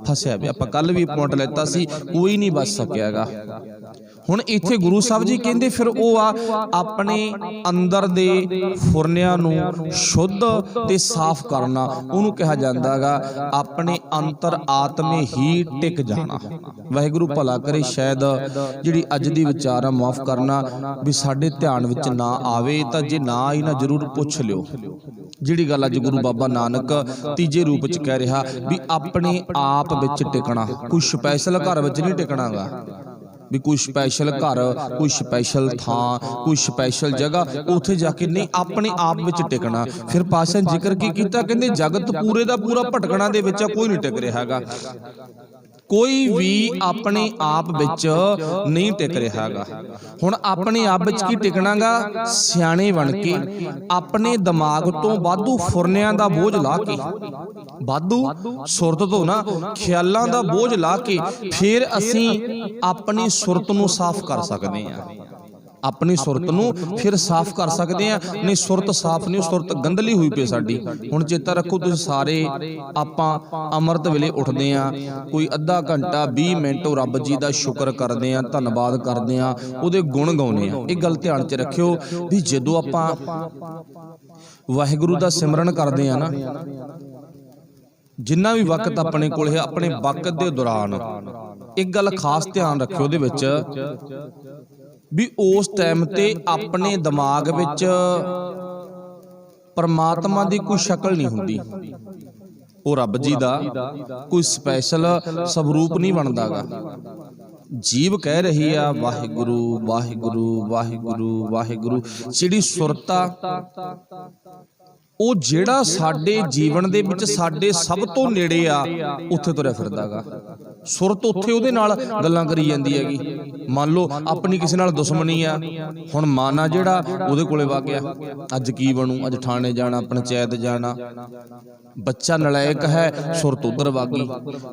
फसिया पिया। आपां कल भी पॉइंट लेता सी, कोई नहीं बच सकियागा। हुण इत्थे गुरु साहब जी कहते फिर वो अपने अंदर दे फुरनियां नूं शुद्ध ते साफ करना, उहनूं कहा जांदा गा अपने अंतर आत्मे ही टिक जाना। वाहिगुरू भला करे, शायद जिहड़ी अज दी विचार आ माफ करना भी साडे ध्यान विच ना आवे, तां जे ना आई ना जरूर पुछ लिओ। जिहड़ी गल अज गुरु बाबा नानक तीजे रूप च कह रहा भी अपने आप विच टिकना, कोई स्पैशल घर विच नहीं टिकना गा भी कोई स्पैशल घर, कोई स्पैशल थां, कोई स्पैशल जगह, उत्थे जाके नहीं, अपने आप विच टिकना। फिर पातशाह जिक्र की कीता, कहंदे जगत पूरे दा पूरा भटकना दे विच कोई नहीं टिक रहा हैगा। ਕੋਈ ਵੀ ਆਪਣੇ ਆਪ ਵਿੱਚ ਨਹੀਂ ਟਿਕ ਰਿਹਾ ਗਾ। ਹੁਣ ਆਪਣੇ ਆਪ ਵਿੱਚ ਕੀ ਟਿਕਣਾਗਾ? ਸਿਆਣੇ ਬਣ ਕੇ ਆਪਣੇ ਦਿਮਾਗ ਤੋਂ ਵਾਧੂ ਫੁਰਨਿਆਂ ਦਾ ਬੋਝ ਲਾ ਕੇ, ਵਾਧੂ ਸੁਰਤ ਤੋਂ ਨਾ ਖਿਆਲਾਂ ਦਾ ਬੋਝ ਲਾ ਕੇ ਫਿਰ ਅਸੀਂ ਆਪਣੀ ਸੁਰਤ ਨੂੰ ਸਾਫ਼ ਕਰ ਸਕਦੇ ਹਾਂ। ਆਪਣੀ ਸੁਰਤ ਨੂੰ ਫਿਰ ਸਾਫ਼ ਕਰ ਸਕਦੇ ਆ। ਨਹੀਂ ਸੁਰਤ ਸਾਫ਼ ਨਹੀਂ, ਸੁਰਤ ਗੰਦਲੀ ਹੋਈ ਪਈ ਸਾਡੀ। ਹੁਣ ਚੇਤਾ ਰੱਖੋ ਤੁਸੀਂ ਸਾਰੇ, ਆਪਾਂ ਅੰਮ੍ਰਿਤ ਵੇਲੇ ਉੱਠਦੇ ਆ, ਕੋਈ ਅੱਧਾ ਘੰਟਾ 20 ਮਿੰਟ ਰੱਬ ਜੀ ਦਾ ਸ਼ੁਕਰ ਕਰਦੇ ਆ, ਧੰਨਵਾਦ ਕਰਦੇ ਆ, ਉਹਦੇ ਗੁਣ ਗਾਉਂਦੇ ਆ। ਇਹ ਗੱਲ ਧਿਆਨ 'ਚ ਰੱਖਿਓ ਵੀ ਜਦੋਂ ਆਪਾਂ ਵਾਹਿਗੁਰੂ ਦਾ ਸਿਮਰਨ ਕਰਦੇ ਆ ਨਾ, ਜਿੰਨਾ ਵੀ ਵਕਤ ਆਪਣੇ ਕੋਲ ਹੈ, ਆਪਣੇ ਵਕਤ ਦੇ ਦੌਰਾਨ ਇੱਕ ਗੱਲ ਖਾਸ ਧਿਆਨ ਰੱਖਿਓ ਉਹਦੇ ਵਿੱਚ ਵੀ ਉਸ ਟਾਈਮ ਤੇ ਆਪਣੇ ਦਿਮਾਗ ਵਿੱਚ ਪਰਮਾਤਮਾ ਦੀ ਕੋਈ ਸ਼ਕਲ ਨਹੀਂ ਹੁੰਦੀ। ਉਹ ਰੱਬ ਜੀ ਦਾ ਕੋਈ ਸਪੈਸ਼ਲ ਸਵਰੂਪ ਨਹੀਂ ਬਣਦਾਗਾ। ਜੀਵ ਕਹਿ ਰਹੀ ਆ ਵਾਹਿਗੁਰੂ ਵਾਹਿਗੁਰੂ ਵਾਹਿਗੁਰੂ ਵਾਹਿਗੁਰੂ। ਜਿਹੜੀ ਸੁਰਤ ਆ ਉਹ ਜਿਹੜਾ ਸਾਡੇ ਜੀਵਨ ਦੇ ਵਿੱਚ ਸਾਡੇ ਸਭ ਤੋਂ ਨੇੜੇ ਆ, ਉੱਥੇ ਤੁਰਿਆ ਫਿਰਦਾਗਾ। ਸੁਰਤ ਉੱਥੇ ਉਹਦੇ ਨਾਲ ਗੱਲਾਂ ਕਰੀ ਜਾਂਦੀ ਹੈਗੀ। ਮੰਨ ਲਓ ਆਪਣੀ ਕਿਸੇ ਨਾਲ ਦੁਸ਼ਮਣੀ ਆ, ਹੁਣ ਮਨ ਆ ਜਿਹੜਾ ਉਹਦੇ ਕੋਲੇ ਵਗ ਗਿਆ, ਅੱਜ ਕੀ ਬਣੂ, ਅੱਜ ਥਾਣੇ ਜਾਣਾ, ਪੰਚਾਇਤ ਜਾਣਾ। ਬੱਚਾ ਨਲਾਇਕ ਹੈ, ਸੁਰਤ ਉਧਰ ਵਗ ਗਈ।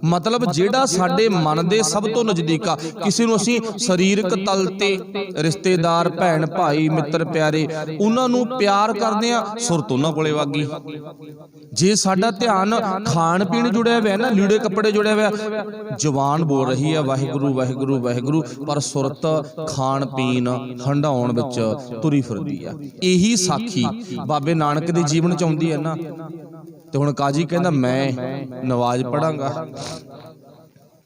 ਮਤਲਬ ਜਿਹੜਾ ਸਾਡੇ ਮਨ ਦੇ ਸਭ ਤੋਂ ਨਜ਼ਦੀਕ ਆ, ਕਿਸੇ ਨੂੰ ਅਸੀਂ ਸਰੀਰਕ ਤਲ ਤੇ ਰਿਸ਼ਤੇਦਾਰ, ਭੈਣ ਭਾਈ, ਮਿੱਤਰ ਪਿਆਰੇ, ਉਹਨਾਂ ਨੂੰ ਪਿਆਰ ਕਰਦੇ ਆ, ਸੁਰਤ ਉਹਨਾਂ ਕੋਲੇ ਵਗ ਗਈ। ਜੇ ਸਾਡਾ ਧਿਆਨ ਖਾਣ ਪੀਣ ਜੁੜਿਆ ਹੋਇਆ ਨਾ, ਲੀੜੇ ਕੱਪੜੇ ਜੁੜਿਆ ਹੋਇਆ, ਜ਼ੁਬਾਨ ਬੋਲ ਰਹੀ ਹੈ ਵਾਹਿਗੁਰੂ ਵਾਹਿਗੁਰੂ ਵਾਹਿਗੁਰੂ, ਪਰ ਸੁਰਤ ਖਾਣ ਪੀਣ ਹੰਡਾਉਣ ਵਿੱਚ ਤੁਰੀ ਫਿਰਦੀ ਆ। ਇਹੀ ਸਾਖੀ ਬਾਬੇ ਨਾਨਕ ਦੇ ਜੀਵਨ ਚ ਆਉਂਦੀ ਹੈ ਨਾ। ਤੇ ਹੁਣ ਕਾਜੀ ਕਹਿੰਦਾ ਮੈਂ ਨਵਾਜ਼ ਪੜਾਂਗਾ,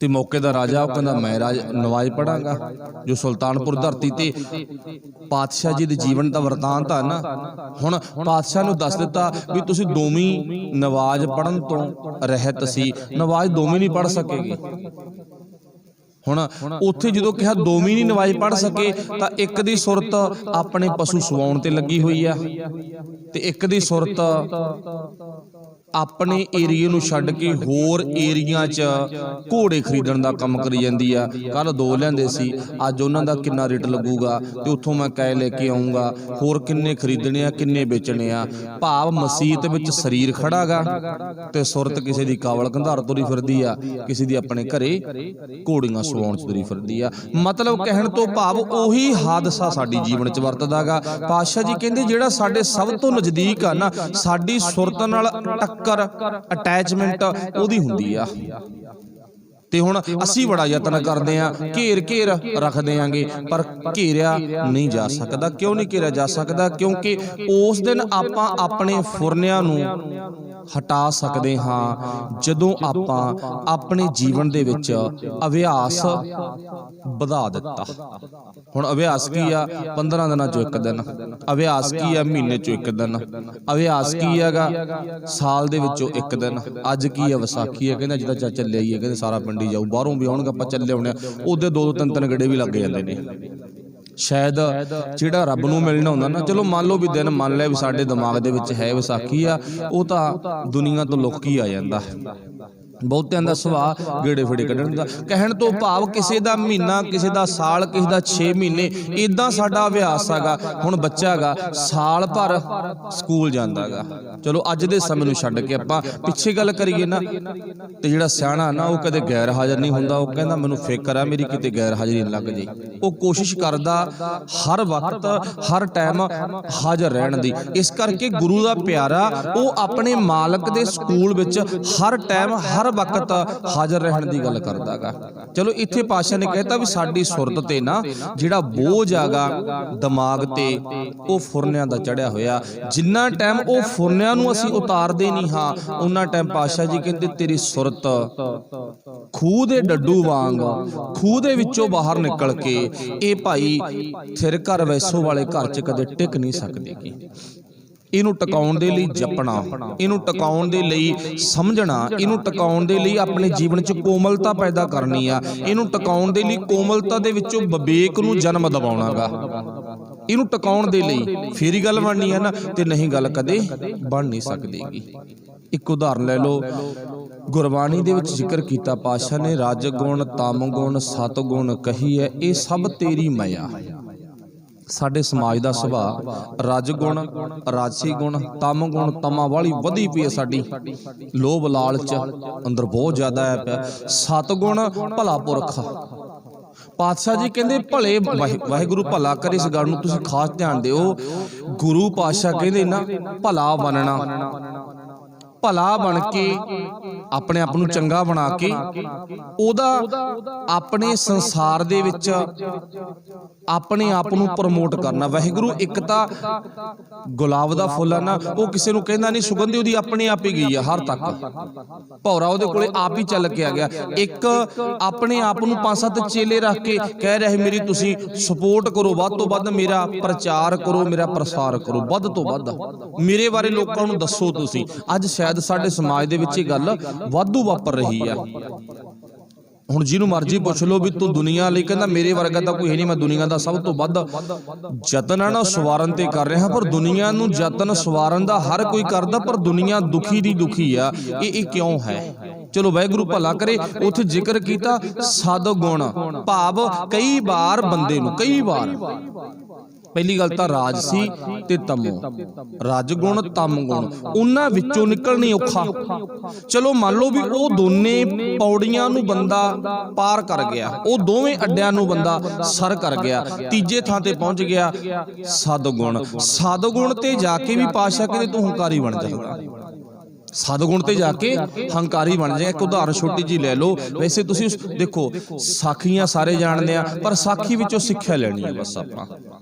ਤੇ ਮੌਕੇ ਦਾ ਰਾਜਾ ਉਹ ਕਹਿੰਦਾ ਮੈਂ ਨਵਾਜ਼ ਪੜਾਂਗਾ। ਜੋ ਸੁਲਤਾਨਪੁਰ ਧਰਤੀ ਤੇ ਪਾਤਸ਼ਾਹ ਜੀ ਦੇ ਜੀਵਨ ਦਾ ਵਰਤਾਂਤ ਹੈ ਨਾ, ਹੁਣ ਪਾਤਸ਼ਾਹ ਨੂੰ ਦੱਸ ਦਿੱਤਾ ਵੀ ਤੁਸੀਂ ਦੋਵੇਂ ਨਵਾਜ਼ ਪੜਨ ਤੋਂ ਰਹਿਤ ਸੀ, ਨਵਾਜ਼ ਦੋਵੇਂ ਨਹੀਂ ਪੜ ਸਕੇਗੇ। ਹੁਣ ਉੱਥੇ ਜਦੋਂ ਕਿਹਾ ਦੋਵੇਂ ਨਹੀਂ ਨਵਾਜ਼ ਪੜ ਸਕੇ, ਤਾਂ ਇੱਕ ਦੀ ਸੁਰਤ ਆਪਣੇ ਪਸ਼ੂ ਸਵਾਉਣ ਤੇ ਲੱਗੀ ਹੋਈ ਆ, ਤੇ ਇੱਕ ਦੀ ਸੁਰਤ ਆਪਣੇ ਏਰੀਏ ਨੂੰ ਛੱਡ ਕੇ ਹੋਰ ਏਰੀਆ 'ਚ ਘੋੜੇ ਖਰੀਦਣ ਦਾ ਕੰਮ ਕਰੀ ਜਾਂਦੀ ਆ। ਕੱਲ 2 ਲਿਆਂਦੇ ਸੀ, ਅੱਜ ਉਹਨਾਂ ਦਾ ਕਿੰਨਾ ਰੇਟ ਲੱਗੂਗਾ, ਤੇ ਉੱਥੋਂ ਮੈਂ ਕੈ ਲੈ ਕੇ ਆਉਂਗਾ, ਹੋਰ ਕਿੰਨੇ ਖਰੀਦਣੇ ਆ, ਕਿੰਨੇ ਵੇਚਣੇ ਆ। ਭਾਵ ਮਸੀਤ ਵਿੱਚ ਸਰੀਰ ਖੜਾਗਾ ਤੇ ਸੁਰਤ ਕਿਸੇ ਦੀ ਕਾਵਲ ਕੰਧਾਰ ਤੁਰੀ ਫਿਰਦੀ ਆ, ਕਿਸੇ ਦੀ ਆਪਣੇ ਘਰੇ ਘੋੜੀਆਂ ਸਵਾਉਣ 'ਚ ਤੁਰੀ ਫਿਰਦੀ ਆ। ਮਤਲਬ ਕਹਿਣ ਤੋਂ ਭਾਵ ਉਹੀ ਹਾਦਸਾ ਸਾਡੀ ਜੀਵਨ 'ਚ ਵਰਤਦਾਗਾ। ਪਾਤਸ਼ਾਹ ਜੀ ਕਹਿੰਦੇ ਜਿਹੜਾ ਸਾਡੇ ਸਭ ਤੋਂ ਨਜ਼ਦੀਕ ਆ ਨਾ, ਸਾਡੀ ਸੁਰਤ ਨਾਲ ਅਟੈਚਮੈਂਟ ਉਹਦੀ ਹੁੰਦੀ ਆ। ਤੇ ਹੁਣ ਅਸੀਂ ਬੜਾ ਯਤਨ ਕਰਦੇ ਆਂ, ਘੇਰ ਰੱਖਦੇ ਆਂਗੇ, ਪਰ ਘੇਰਿਆ ਨਹੀਂ ਜਾ ਸਕਦਾ। ਕਿਉਂ ਨਹੀਂ ਘੇਰਿਆ ਜਾ ਸਕਦਾ? ਕਿਉਂਕਿ ਉਸ ਦਿਨ ਆਪਾਂ ਆਪਣੇ ਫੁਰਨਿਆਂ ਨੂੰ ਹਟਾ ਸਕਦੇ ਹਾਂ ਜਦੋਂ ਆਪਾਂ ਆਪਣੇ ਜੀਵਨ ਦੇ ਵਿੱਚ ਅਭਿਆਸ ਵਧਾ ਦਿੱਤਾ। ਹੁਣ ਅਭਿਆਸ ਕੀ ਆ? 15 ਦਿਨਾਂ ਚੋਂ 1 ਦਿਨ। ਅਭਿਆਸ ਕੀ ਆ? ਮਹੀਨੇ ਚੋਂ 1 ਦਿਨ। ਅਭਿਆਸ ਕੀ ਹੈਗਾ? ਸਾਲ ਦੇ ਵਿੱਚੋਂ 1 ਦਿਨ। ਅੱਜ ਕੀ ਆ? ਵਿਸਾਖੀ ਆ, ਕਹਿੰਦਾ ਜਿੱਦਾਂ ਚੱਲਿਆ ਹੀ ਹੈ, ਕਹਿੰਦੇ ਸਾਰਾ ਪਿੰਡੀ ਜਾਊ, ਬਾਹਰੋਂ ਵੀ ਆਉਣਗੇ, ਆਪਾਂ ਚੱਲੇ ਆਉਣੇ, ਉਹਦੇ 2-2 3-3 ਗੇੜੇ ਵੀ ਲੱਗ ਜਾਂਦੇ ਨੇ। ਸ਼ਾਇਦ ਜਿਹੜਾ ਰੱਬ ਨੂੰ ਮਿਲਣਾ ਹੁੰਦਾ ਨਾ, ਚਲੋ ਮੰਨ ਲਓ ਵੀ ਦਿਨ ਮੰਨ ਲਿਆ ਵੀ ਸਾਡੇ ਦਿਮਾਗ ਦੇ ਵਿੱਚ ਹੈ ਵਿਸਾਖੀ ਆ, ਉਹ ਤਾਂ ਦੁਨੀਆ ਤੋਂ ਲੁਕ ਹੀ ਆ ਜਾਂਦਾ। ਬਹੁਤਿਆਂ ਦਾ ਸੁਭਾਅ ਗੇੜੇ ਫੇੜੇ ਕੱਢਣ ਦਾ। ਕਹਿਣ ਤੋਂ ਭਾਵ ਕਿਸੇ ਦਾ ਮਹੀਨਾ, ਕਿਸੇ ਦਾ ਸਾਲ, ਕਿਸੇ ਦਾ 6 ਮਹੀਨੇ, ਇਦਾਂ ਸਾਡਾ ਅਭਿਆਸ ਹੈਗਾ। ਹੁਣ ਬੱਚਾ ਹੈਗਾ ਸਾਲ ਭਰ ਸਕੂਲ ਜਾਂਦਾ ਹੈਗਾ, ਚਲੋ ਅੱਜ ਦੇ ਸਮੇਂ ਨੂੰ ਛੱਡ ਕੇ ਆਪਾਂ ਪਿੱਛੇ ਗੱਲ ਕਰੀਏ ਨਾ, ਤੇ ਜਿਹੜਾ ਸਿਆਣਾ ਨਾ ਉਹ ਕਦੇ ਗੈਰ ਹਾਜ਼ਰ ਨਹੀਂ ਹੁੰਦਾ। ਉਹ ਕਹਿੰਦਾ ਮੈਨੂੰ ਫਿਕਰ ਆ ਮੇਰੀ ਕਿਤੇ ਗੈਰ ਹਾਜ਼ਰੀ ਲੱਗ ਜੇ। ਉਹ ਕੋਸ਼ਿਸ਼ ਕਰਦਾ ਹਰ ਵਕਤ ਹਰ ਟਾਈਮ ਹਾਜ਼ਰ ਰਹਿਣ ਦੀ। ਇਸ ਕਰਕੇ ਗੁਰੂ ਦਾ ਪਿਆਰਾ ਉਹ ਆਪਣੇ ਮਾਲਕ ਦੇ ਸਕੂਲ ਵਿੱਚ ਹਰ ਟਾਈਮ ਹਰ ਵਕਤ ਹਾਜ਼ਰ ਰਹਿਣ ਦੀ ਗੱਲ ਕਰਦਾਗਾ। ਚਲੋ ਇੱਥੇ ਪਾਤਸ਼ਾਹ ਨੇ ਕਹਿਤਾ ਵੀ ਸਾਡੀ ਸੁਰਤ ਤੇ ਨਾ ਜਿਹੜਾ ਬੋਝ ਆਗਾ ਦਿਮਾਗ ਤੇ, ਉਹ ਫੁਰਨਿਆਂ ਦਾ ਚੜਿਆ ਹੋਇਆ। ਜਿੰਨਾ ਟਾਈਮ ਉਹ ਫੁਰਨਿਆਂ ਨੂੰ ਅਸੀਂ ਉਤਾਰਦੇ ਨਹੀਂ ਹਾਂ, ਉਹਨਾਂ ਟਾਈਮ ਪਾਤਸ਼ਾਹ ਜੀ ਕਹਿੰਦੇ ਤੇਰੀ ਸੁਰਤ ਖੂਹ ਦੇ ਡੱਡੂ ਵਾਂਗ ਖੂਹ ਦੇ ਵਿੱਚੋਂ ਬਾਹਰ ਨਿਕਲ ਕੇ ਇਹ ਭਾਈ ਥਿਰ ਘਰ ਵੈਸੋ ਵਾਲੇ ਘਰ 'ਚ ਕਦੇ ਟਿਕ ਨਹੀਂ ਸਕਦੀ। ਇਹਨੂੰ ਟਿਕਾਉਣ ਦੇ ਲਈ ਜਪਣਾ, ਇਹਨੂੰ ਟਿਕਾਉਣ ਦੇ ਲਈ ਸਮਝਣਾ, ਇਹਨੂੰ ਟਿਕਾਉਣ ਦੇ ਲਈ ਆਪਣੇ ਜੀਵਨ 'ਚ ਕੋਮਲਤਾ ਪੈਦਾ ਕਰਨੀ ਆ। ਇਹਨੂੰ ਟਿਕਾਉਣ ਦੇ ਲਈ ਕੋਮਲਤਾ ਦੇ ਵਿੱਚੋਂ ਵਿਵੇਕ ਨੂੰ ਜਨਮ ਦਿਵਾਉਣਾਗਾ। ਇਹਨੂੰ ਟਿਕਾਉਣ ਦੇ ਲਈ ਫੇਰ ਹੀ ਗੱਲ ਬਣਨੀ ਹੈ ਨਾ, ਤੇ ਨਹੀਂ ਗੱਲ ਕਦੇ ਬਣ ਨਹੀਂ ਸਕਦੀ। ਇੱਕ ਉਦਾਹਰਨ ਲੈ ਲਓ, ਗੁਰਬਾਣੀ ਦੇ ਵਿੱਚ ਜ਼ਿਕਰ ਕੀਤਾ ਪਾਤਸ਼ਾਹ ਨੇ, ਰਜ ਗੁਣ ਤਮ ਗੁਣ ਸਤ ਗੁਣ ਕਹੀ ਹੈ, ਇਹ ਸਭ ਤੇਰੀ ਮਾਇਆ। ਸਾਡੇ ਸਮਾਜ ਦਾ ਸੁਭਾਅ ਰਜ ਗੁਣ, ਰਾਜਸੀ ਗੁਣ, ਤਮ ਗੁਣ, ਤਮਾ ਵਾਲੀ ਵਧੀ ਪਈ ਹੈ ਸਾਡੀ, ਲੋਭ ਲਾਲਚ ਅੰਦਰ ਬਹੁਤ ਜ਼ਿਆਦਾ ਹੈ ਪਿਆ। ਸਤ ਗੁਣ ਭਲਾ ਪੁਰਖ, ਪਾਤਸ਼ਾਹ ਜੀ ਕਹਿੰਦੇ ਭਲੇ ਵਾਹਿਗੁਰੂ ਭਲਾ ਕਰੇ, ਇਸ ਗੱਲ ਨੂੰ ਤੁਸੀਂ ਖਾਸ ਧਿਆਨ ਦਿਓ। ਗੁਰੂ ਪਾਤਸ਼ਾਹ ਕਹਿੰਦੇ ਨਾ ਭਲਾ ਬਣਨਾ, ਭਲਾ ਬਣ ਕੇ ਆਪਣੇ ਆਪ ਨੂੰ ਚੰਗਾ ਬਣਾ ਕੇ ਉਹਦਾ ਆਪਣੇ ਸੰਸਾਰ ਦੇ ਵਿੱਚ ਆਪਣੇ ਆਪ ਨੂੰ ਪ੍ਰਮੋਟ ਕਰਨਾ। ਵਾਹਿਗੁਰੂ ਇੱਕ ਤਾਂ ਗੁਲਾਬ ਦਾ ਫੁੱਲ ਆ ਨਾ, ਉਹ ਕਿਸੇ ਨੂੰ ਕਹਿੰਦਾ ਨਹੀਂ, ਸੁਗੰਧੀ ਉਹਦੀ ਆਪਣੇ ਆਪ ਹੀ ਗਈ ਆ ਹਰ ਤੱਕ, ਭੌਰਾ ਉਹਦੇ ਕੋਲੇ ਆਪ ਹੀ ਚੱਲ ਕੇ ਆ ਗਿਆ। ਇੱਕ ਆਪਣੇ ਆਪ ਨੂੰ 5-7 ਚੇਲੇ ਰੱਖ ਕੇ ਕਹਿ ਰਹੇ ਮੇਰੀ ਤੁਸੀਂ ਸਪੋਰਟ ਕਰੋ, ਵੱਧ ਤੋਂ ਵੱਧ ਮੇਰਾ ਪ੍ਰਚਾਰ ਕਰੋ, ਮੇਰਾ ਪ੍ਰਸਾਰ ਕਰੋ, ਵੱਧ ਤੋਂ ਵੱਧ ਮੇਰੇ ਬਾਰੇ ਲੋਕਾਂ ਨੂੰ ਦੱਸੋ ਤੁਸੀਂ। ਅੱਜ ਸ਼ਾਇਦ ਸਾਡੇ ਸਮਾਜ ਦੇ ਵਿੱਚ ਇਹ ਗੱਲ ਵਾਧੂ ਵਾਪਰ ਰਹੀ ਆ। ਹੁਣ ਜਿਹਨੂੰ ਮਰਜ਼ੀ ਪੁੱਛ ਲਓ ਵੀ ਤੂੰ ਦੁਨੀਆ ਲਈ, ਕਹਿੰਦਾ ਮੇਰੇ ਵਰਗਾ ਤਾਂ ਕੋਈ ਹੈ ਨਹੀਂ, ਮੈਂ ਦੁਨੀਆ ਦਾ ਸਭ ਤੋਂ ਵੱਧ ਯਤਨ ਨਾ ਸਵਾਰਨ ਤੇ ਕਰ ਰਿਹਾ। ਪਰ ਦੁਨੀਆ ਨੂੰ ਯਤਨ ਸਵਾਰਨ ਦਾ ਹਰ ਕੋਈ ਕਰਦਾ, ਪਰ ਦੁਨੀਆ ਦੁਖੀ ਦੀ ਦੁਖੀ ਆ। ਇਹ ਕਿਉਂ ਹੈ? ਚਲੋ ਵਾਹਿਗੁਰੂ ਭਲਾ ਕਰੇ। ਉੱਥੇ ਜ਼ਿਕਰ ਕੀਤਾ ਸਦ ਗੁਣ, ਭਾਵ ਕਈ ਵਾਰ ਬੰਦੇ ਨੂੰ, ਕਈ ਵਾਰ ਪਹਿਲੀ ਗੱਲ ਤਾਂ ਰਾਜਸੀ ਤੇ ਤਮੋ, ਰਜ ਗੁਣ ਤਮ ਗੁਣ, ਉਹਨਾਂ ਵਿੱਚੋਂ ਨਿਕਲਣੀ ਔਖਾ। ਚਲੋ ਮੰਨ ਲਓ ਵੀ ਉਹ ਦੋਨੇ ਪੌੜੀਆਂ ਨੂੰ ਬੰਦਾ ਪਾਰ ਕਰ ਗਿਆ, ਉਹ ਦੋਵੇਂ ਅੱਡਿਆਂ ਨੂੰ ਬੰਦਾ ਸਰ ਕਰ ਗਿਆ, ਤੀਜੇ ਥਾਂ ਤੇ ਪਹੁੰਚ ਗਿਆ ਸਤਿਗੁਣ। ਸਤਿਗੁਣ ਤੇ ਜਾ ਕੇ ਵੀ ਪਾਤਸ਼ਾਹ ਕਹਿੰਦੇ ਤੂੰ ਹੰਕਾਰੀ ਬਣ ਜਾਏਗਾ। ਸਤਿਗੁਣ ਤੇ ਜਾ ਕੇ ਹੰਕਾਰੀ ਬਣ ਜਾਏਗਾ। ਇੱਕ ਉਦਾਹਰਨ ਛੋਟੀ ਜੀ ਲੈ ਲਓ। ਵੈਸੇ ਤੁਸੀਂ ਦੇਖੋ ਸਾਖੀਆਂ ਸਾਰੇ ਜਾਣਦੇ ਆ, ਪਰ ਸਾਖੀ ਵਿੱਚੋਂ ਸਿੱਖਿਆ ਲੈਣੀ ਹੈ ਬਸ ਆਪਾਂ।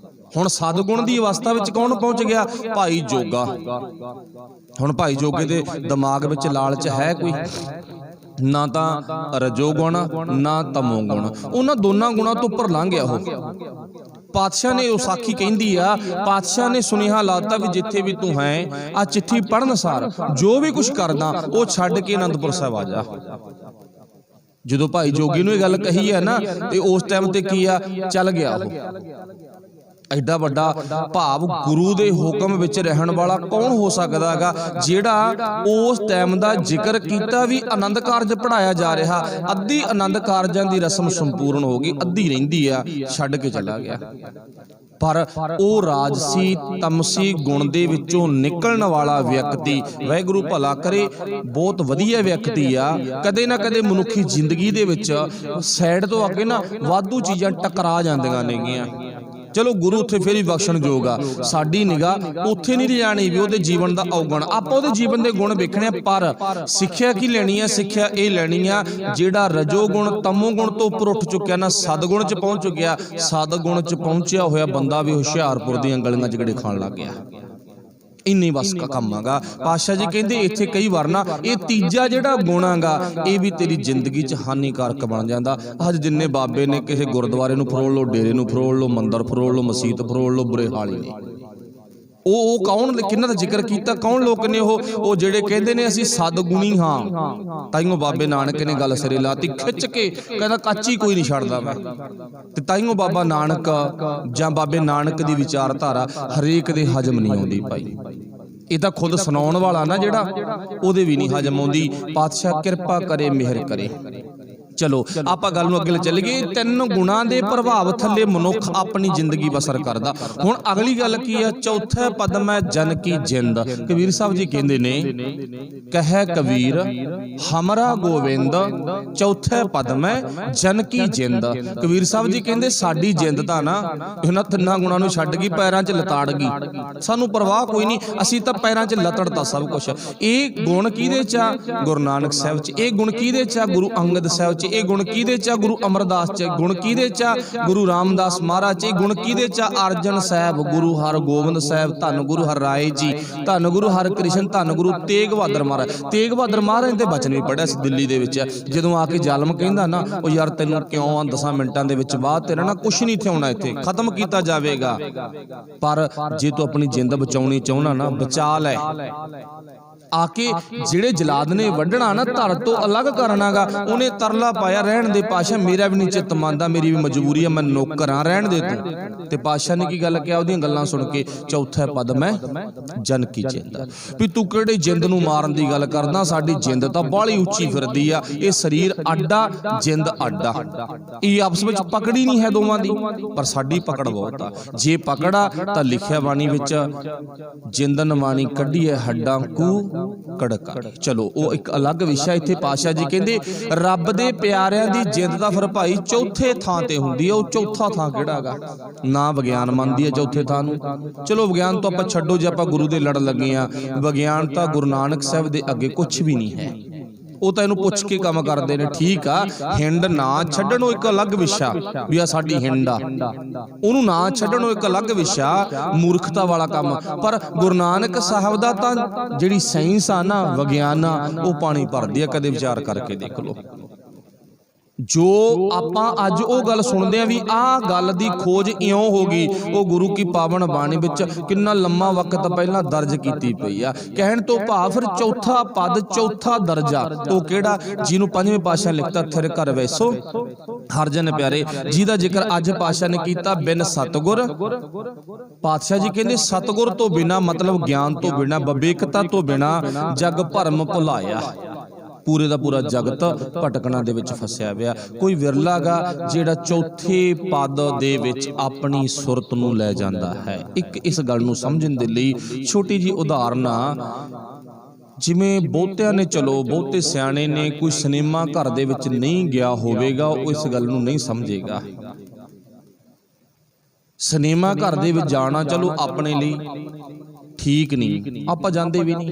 ਹੁਣ ਸਤਿਗੁਣ ਦੀ ਅਵਸਥਾ ਵਿੱਚ ਕੌਣ ਪਹੁੰਚ ਗਿਆ? ਭਾਈ ਜੋਗਾ। ਹੁਣ ਭਾਈ ਜੋਗੇ ਦੇ ਦਿਮਾਗ ਵਿੱਚ ਲਾਲਚ ਹੈ ਕੋਈ? ਨਾ ਤਾਂ ਰਜੋ ਗੁਣ ਨਾ ਤਮੋ ਗੁਣ, ਉਹਨਾਂ ਦੋਨਾਂ ਗੁਣਾਂ ਤੋਂ ਉੱਪਰ ਲੰਘ ਗਿਆ ਉਹ। ਪਾਤਸ਼ਾਹ ਨੇ ਉਹ ਸਾਖੀ ਕਹਿੰਦੀ ਆ, ਪਾਤਸ਼ਾਹ ਨੇ ਸੁਨੇਹਾ ਲਾਤਾ ਵੀ ਜਿੱਥੇ ਵੀ ਤੂੰ ਹੈ ਆ ਚਿੱਠੀ ਪੜ੍ਹਨ ਸਾਰ ਜੋ ਵੀ ਕੁਛ ਕਰਦਾ ਉਹ ਛੱਡ ਕੇ ਅਨੰਦਪੁਰ ਸਾਹਿਬ ਆ ਜਾ। ਜਦੋਂ ਭਾਈ ਜੋਗੀ ਨੂੰ ਇਹ ਗੱਲ ਕਹੀ ਹੈ ਨਾ, ਤੇ ਉਸ ਟਾਈਮ ਤੇ ਕੀ ਆ, ਚੱਲ ਗਿਆ ਉਹ। ਐਡਾ ਵੱਡਾ ਭਾਵ ਗੁਰੂ ਦੇ ਹੁਕਮ ਵਿੱਚ ਰਹਿਣ ਵਾਲਾ ਕੌਣ ਹੋ ਸਕਦਾ ਹੈਗਾ ਜਿਹੜਾ ਉਸ ਟਾਈਮ ਦਾ ਜ਼ਿਕਰ ਕੀਤਾ ਵੀ ਆਨੰਦ ਕਾਰਜ ਪੜਾਇਆ ਜਾ ਰਿਹਾ, ਅੱਧੀ ਆਨੰਦ ਕਾਰਜਾਂ ਦੀ ਰਸਮ ਸੰਪੂਰਨ ਹੋ ਗਈ, ਅੱਧੀ ਰਹਿੰਦੀ ਆ, ਛੱਡ ਕੇ ਚਲਾ ਗਿਆ। ਪਰ ਉਹ ਰਾਜਸੀ ਤਮਸੀ ਗੁਣ ਦੇ ਵਿੱਚੋਂ ਨਿਕਲਣ ਵਾਲਾ ਵਿਅਕਤੀ, ਵਾਹਿਗੁਰੂ ਭਲਾ ਕਰੇ, ਬਹੁਤ ਵਧੀਆ ਵਿਅਕਤੀ ਆ। ਕਦੇ ਨਾ ਕਦੇ ਮਨੁੱਖੀ ਜ਼ਿੰਦਗੀ ਦੇ ਵਿੱਚ ਸਾਈਡ ਤੋਂ ਅੱਗੇ ਨਾ ਵਾਧੂ ਚੀਜ਼ਾਂ ਟਕਰਾ ਜਾਂਦੀਆਂ ਨੇਗੀਆਂ। ਚਲੋ ਗੁਰੂ ਉੱਥੇ ਫਿਰ ਵੀ ਬਖਸ਼ਣਯੋਗ ਆ, ਸਾਡੀ ਨਿਗਾਹ ਉੱਥੇ ਨਹੀਂ ਲਿਜਾਣੀ ਵੀ ਉਹਦੇ ਜੀਵਨ ਦਾ ਔਗਣ, ਆਪਾਂ ਉਹਦੇ ਜੀਵਨ ਦੇ ਗੁਣ ਵੇਖਣੇ। ਪਰ ਸਿੱਖਿਆ ਕੀ ਲੈਣੀ ਹੈ? ਸਿੱਖਿਆ ਇਹ ਲੈਣੀ ਆ ਜਿਹੜਾ ਰਜੋ ਗੁਣ ਤਮੋ ਗੁਣ ਤੋਂ ਉੱਪਰ ਉੱਠ ਚੁੱਕਿਆ ਨਾ, ਸਤਿਗੁਣ 'ਚ ਪਹੁੰਚ ਚੁੱਕਿਆ। ਸਤਿਗੁਣ 'ਚ ਪਹੁੰਚਿਆ ਹੋਇਆ ਬੰਦਾ ਵੀ ਹੁਸ਼ਿਆਰਪੁਰ ਦੀਆਂ ਗਲੀਆਂ 'ਚ ਗੇੜੇ ਖਾਣ ਲੱਗ ਗਿਆ। ਇੰਨੀ ਬਸ ਕੰਮ ਹੈਗਾ। ਪਾਤਸ਼ਾਹ ਜੀ ਕਹਿੰਦੇ ਇੱਥੇ ਕਈ ਵਾਰ ਨਾ ਇਹ ਤੀਜਾ ਜਿਹੜਾ ਗੁਣ ਹੈਗਾ ਇਹ ਵੀ ਤੇਰੀ ਜ਼ਿੰਦਗੀ 'ਚ ਹਾਨੀਕਾਰਕ ਬਣ ਜਾਂਦਾ। ਅੱਜ ਜਿੰਨੇ ਬਾਬੇ ਨੇ, ਕਿਸੇ ਗੁਰਦੁਆਰੇ ਨੂੰ ਫਰੋਲ ਲਓ, ਡੇਰੇ ਨੂੰ ਫਰੋਲ ਲਓ, ਮੰਦਿਰ ਫਰੋਲ ਲਓ, ਮਸੀਤ ਫਰੋਲ ਲਓ, ਬੁਰੇ ਹਾਲ ਹੀ ਨੇ। ਉਹ ਕੌਣ, ਕਿਹਨਾਂ ਦਾ ਜ਼ਿਕਰ ਕੀਤਾ? ਕੌਣ ਲੋਕ ਨੇ ਉਹ ਜਿਹੜੇ ਕਹਿੰਦੇ ਨੇ ਅਸੀਂ ਸਦਗੁਣੀ ਹਾਂ। ਤਾਈਓ ਬਾਬੇ ਨਾਨਕ ਨੇ ਗੱਲ ਸਿਰੇ ਲਾਤੀ ਖਿੱਚ ਕੇ, ਕਹਿੰਦਾ ਕਾਚੀ ਕੋਈ ਨਹੀਂ ਛੱਡਦਾ ਮੈਂ। ਤੇ ਤਾਈਓ ਬਾਬਾ ਨਾਨਕ ਜਾਂ ਬਾਬੇ ਨਾਨਕ ਦੀ ਵਿਚਾਰਧਾਰਾ ਹਰੇਕ ਦੇ ਹਜਮ ਨਹੀਂ ਆਉਂਦੀ ਭਾਈ। ਇਹ ਤਾਂ ਖੁਦ ਸੁਣਾਉਣ ਵਾਲਾ ਨਾ ਜਿਹੜਾ, ਉਹਦੇ ਵੀ ਨਹੀਂ ਹਜਮ ਆਉਂਦੀ। ਪਾਤਸ਼ਾਹ ਕਿਰਪਾ ਕਰੇ, ਮਿਹਰ ਕਰੇ। ਚਲੋ ਆਪਾਂ ਗੱਲ ਨੂੰ ਅੱਗੇ ਚੱਲੀਏ। ਤਿੰਨ ਗੁਣਾਂ ਦੇ ਪ੍ਰਭਾਵ ਥੱਲੇ ਮਨੁੱਖ ਆਪਣੀ ਜ਼ਿੰਦਗੀ ਬਸਰ ਕਰਦਾ। ਹੁਣ ਅਗਲੀ ਗੱਲ ਕੀ ਆ? ਚੌਥੇ ਪਦ ਮੈਂ ਜਨ ਕੀ ਜਿੰਦ। ਕਬੀਰ ਸਾਹਿਬ ਜੀ ਕਹਿੰਦੇ ਨੇ, ਕਹੈ ਕਬੀਰ ਹਮਰਾ ਗੋਵਿੰਦ, ਚੌਥੇ ਪਦ ਮੈਂ ਜਨ ਕੀ ਜਿੰਦ। ਕਬੀਰ ਸਾਹਿਬ ਜੀ ਕਹਿੰਦੇ ਸਾਡੀ ਜਿੰਦ ਤਾਂ ਨਾ ਇਹਨਾਂ ਤਿੰਨਾਂ ਗੁਣਾਂ ਨੂੰ ਛੱਡ ਗਈ, ਪੈਰਾਂ 'ਚ ਲਤਾੜ ਗਈ। ਸਾਨੂੰ ਪਰਵਾਹ ਕੋਈ ਨਹੀਂ, ਅਸੀਂ ਤਾਂ ਪੈਰਾਂ 'ਚ ਲਤੜਤਾ ਸਭ ਕੁਛ। ਇਹ ਗੁਣ ਕਿਹਦੇ 'ਚ ਆ? ਗੁਰੂ ਨਾਨਕ ਸਾਹਿਬ 'ਚ। ਇਹ ਗੁਣ ਕਿਹਦੇ 'ਚ ਆ? ਗੁਰੂ ਅੰਗਦ ਸਾਹਿਬ 'ਚ। ਇਹ ਗੁਣ ਕਿਹਦੇ 'ਚ ਆ? ਗੁਰੂ ਅਮਰਦਾਸ 'ਚ। ਗੁਣ ਕਿਹਦੇ 'ਚ ਆ? ਗੁਰੂ ਰਾਮਦਾਸ ਮਹਾਰਾਜ 'ਚ। ਗੁਣ ਕਿਹਦੇ 'ਚ ਆ? ਅਰਜਨ ਸਾਹਿਬ, ਗੁਰੂ ਹਰਗੋਬਿੰਦ ਸਾਹਿਬ, ਧੰਨ ਗੁਰੂ ਹਰਿਰਾਏ ਜੀ, ਧੰਨ ਗੁਰੂ ਹਰਕ੍ਰਿਸ਼ਨ, ਧੰਨ ਗੁਰੂ ਤੇਗ ਬਹਾਦਰ ਮਹਾਰਾਜ। ਤੇਗ ਬਹਾਦਰ ਮਹਾਰਾਜ ਦੇ ਬਚਨ ਵੀ ਪੜ੍ਹਿਆ ਸੀ ਦਿੱਲੀ ਦੇ ਵਿੱਚ, ਜਦੋਂ ਆ ਕੇ ਜ਼ਾਲਮ ਕਹਿੰਦਾ ਨਾ, ਉਹ ਯਾਰ ਤੈਨੂੰ ਕਿਉਂ ਆ 10 ਮਿੰਟਾਂ ਦੇ ਵਿੱਚ ਬਾਅਦ ਤੇਰਾ ਨਾ ਕੁਛ ਨਹੀਂ ਇੱਥੇ ਹੋਣਾ, ਇੱਥੇ ਖਤਮ ਕੀਤਾ ਜਾਵੇਗਾ। ਪਰ ਜੇ ਤੂੰ ਆਪਣੀ ਜਿੰਦ ਬਚਾਉਣੀ ਚਾਹੁੰਦਾ ਨਾ, ਬਚਾ ਲੈ। ਆ ਕੇ ਜਿਹੜੇ ਜਲਾਦ ਨੇ ਵੱਢਣਾ ਨਾ, ਧਰ ਤੋਂ ਅਲੱਗ ਕਰਨਾਗਾ, ਉਹਨੇ ਤਰਲਾ ਤਰਲਾ ਪਾਇਆ, ਰਹਿਣ ਦੇ ਪਾਸ਼ਾ, ਮੇਰਾ ਵੀ ਨਹੀਂ ਚਿੱਤ ਮੰਨਦਾ, ਮੇਰੀ ਵੀ ਮਜਬੂਰੀ ਹੈ, ਮੈਂ ਨੌਕਰ ਹਾਂ, ਰਹਿਣ ਦੇ ਤੂੰ। ਤੇ ਪਾਸ਼ਾ ਨੇ ਕੀ ਗੱਲ ਕਿਹਾ, ਉਹਦੀਆਂ ਗੱਲਾਂ ਸੁਣ ਕੇ, ਚੌਥਾ ਪਦ ਮੈਂ ਜਨ ਕੀ ਜਿੰਦ, ਵੀ ਤੂੰ ਕਿਹੜੇ ਜਿੰਦ ਨੂੰ ਮਾਰਨ ਦੀ ਗੱਲ ਕਰਦਾ, ਸਾਡੀ ਜਿੰਦ ਤਾਂ ਬਾਹਲੀ ਉੱਚੀ ਫਿਰਦੀ ਆ, ਇਹ ਸਰੀਰ ਆਡਾ ਜਿੰਦ ਆਡਾ, ਇਹ ਆਪਸ ਵਿੱਚ ਪਕੜ ਹੀ ਨਹੀਂ ਹੈ ਦੋਵਾਂ ਦੀ, ਪਰ ਸਾਡੀ ਪਕੜ ਬਹੁਤ ਆ। ਜੇ ਪਕੜ ਆ ਤਾਂ ਲਿਖਿਆ ਬਾਣੀ ਵਿੱਚ, ਜਿੰਦ ਨਮਾਣੀ ਕੱਢੀਏ ਹੱਡਾਂ ਕੂ ਕੜਕਾ। ਚਲੋ ਉਹ ਇੱਕ ਅਲੱਗ ਵਿਸ਼ਾ। ਇੱਥੇ ਪਾਤਸ਼ਾਹ ਜੀ ਕਹਿੰਦੇ ਰੱਬ ਦੇ ਪਿਆਰਿਆਂ ਦੀ ਜਿੰਦ ਦਾ ਫਿਰ ਭਾਈ ਚੌਥੇ ਥਾਂ ਤੇ ਹੁੰਦੀ ਹੈ। ਉਹ ਚੌਥਾ ਥਾਂ ਕਿਹੜਾ ਹੈਗਾ? ਨਾ ਵਿਗਿਆਨ ਮੰਨਦੀ ਹੈ ਚੌਥੇ ਥਾਂ ਨੂੰ। ਚਲੋ ਵਿਗਿਆਨ ਤੋਂ ਆਪਾਂ ਛੱਡੋ, ਜੇ ਆਪਾਂ ਗੁਰੂ ਦੇ ਲੜ ਲੱਗੇ ਆ, ਵਿਗਿਆਨ ਤਾਂ ਗੁਰੂ ਨਾਨਕ ਸਾਹਿਬ ਦੇ ਅੱਗੇ ਕੁਛ ਵੀ ਨਹੀਂ ਹੈ। ਉਹ ਤਾਂ ਇਹਨੂੰ ਪੁੱਛ ਕੇ ਕੰਮ ਕਰਦੇ ਨੇ, ਠੀਕ ਆ। ਹਿੰਡ ਨਾ ਛੱਡਣੋਂ ਇੱਕ ਅਲੱਗ ਵਿਸ਼ਾ, ਵੀ ਆ ਸਾਡੀ ਹਿੰਡ ਆ, ਉਹਨੂੰ ਨਾ ਛੱਡਣੋਂ ਇੱਕ ਅਲੱਗ ਵਿਸ਼ਾ, ਮੂਰਖਤਾ ਵਾਲਾ ਕੰਮ। ਪਰ ਗੁਰੂ ਨਾਨਕ ਸਾਹਿਬ ਦਾ ਤਾਂ ਜਿਹੜੀ ਸਾਇੰਸ ਆ ਨਾ, ਵਿਗਿਆਨ ਆ, ਉਹ ਪਾਣੀ ਭਰਦੀ ਆ। ਕਦੇ ਵਿਚਾਰ ਕਰਕੇ ਦੇਖ ਲਓ। ਜੋ ਆਪਾਂ ਅੱਜ ਉਹ ਗੱਲ ਸੁਣਦੇ ਆ ਵੀ ਆਹ ਗੱਲ ਦੀ ਖੋਜ ਇਉਂ ਹੋ ਗਈ, ਉਹ ਗੁਰੂ ਕੀ ਪਾਵਨ ਬਾਣੀ ਵਿੱਚ ਕਿੰਨਾ ਲੰਮਾ ਵਕਤ ਪਹਿਲਾਂ ਦਰਜ ਕੀਤੀ ਪਈ ਆ। ਕਹਿਣ ਤੋਂ ਭਾਵ ਫਿਰ ਚੌਥਾ ਪਦ, ਚੌਥਾ ਦਰਜਾ ਉਹ ਕਿਹੜਾ? ਜਿਹਨੂੰ ਪੰਜਵੇਂ ਪਾਤਸ਼ਾਹ ਲਿਖਤਾ, ਥਿਰ ਘਰ ਵੈਸੋ ਹਰ ਜਨ ਪਿਆਰੇ, ਜਿਹਦਾ ਜ਼ਿਕਰ ਅੱਜ ਪਾਤਸ਼ਾਹ ਨੇ ਕੀਤਾ, ਬਿਨ ਸਤਿਗੁਰ। ਪਾਤਸ਼ਾਹ ਜੀ ਕਹਿੰਦੇ ਸਤਿਗੁਰ ਤੋਂ ਬਿਨਾਂ, ਮਤਲਬ ਗਿਆਨ ਤੋਂ ਬਿਨਾਂ, ਵਿਵੇਕਤਾ ਤੋਂ ਬਿਨਾਂ ਜਗ ਭਰਮ ਭੁਲਾਇਆ। ਪੂਰੇ ਦਾ ਪੂਰਾ ਜਗਤ ਭਟਕਣਾ ਦੇ ਵਿੱਚ ਫਸਿਆ ਪਿਆ। ਕੋਈ ਵਿਰਲਾ ਗਾ ਜਿਹੜਾ ਚੌਥੇ ਪਦ ਦੇ ਵਿੱਚ ਆਪਣੀ ਸੁਰਤ ਨੂੰ ਲੈ ਜਾਂਦਾ ਹੈ। ਇੱਕ ਇਸ ਗੱਲ ਨੂੰ ਸਮਝਣ ਦੇ ਲਈ ਛੋਟੀ ਜੀ ਉਦਾਹਰਨ ਆ। ਜਿਵੇਂ ਬਹੁਤਿਆਂ ਨੇ, ਚਲੋ ਬਹੁਤੇ ਸਿਆਣੇ ਨੇ, ਕੋਈ ਸਿਨੇਮਾ ਘਰ ਦੇ ਵਿੱਚ ਨਹੀਂ ਗਿਆ ਹੋਵੇਗਾ, ਉਹ ਇਸ ਗੱਲ ਨੂੰ ਨਹੀਂ ਸਮਝੇਗਾ। ਸਿਨੇਮਾ ਘਰ ਦੇ ਵਿੱਚ ਜਾਣਾ ਚਲੋ ਆਪਣੇ ਲਈ ਠੀਕ ਨਹੀਂ, ਆਪਾਂ ਜਾਂਦੇ ਵੀ ਨਹੀਂ,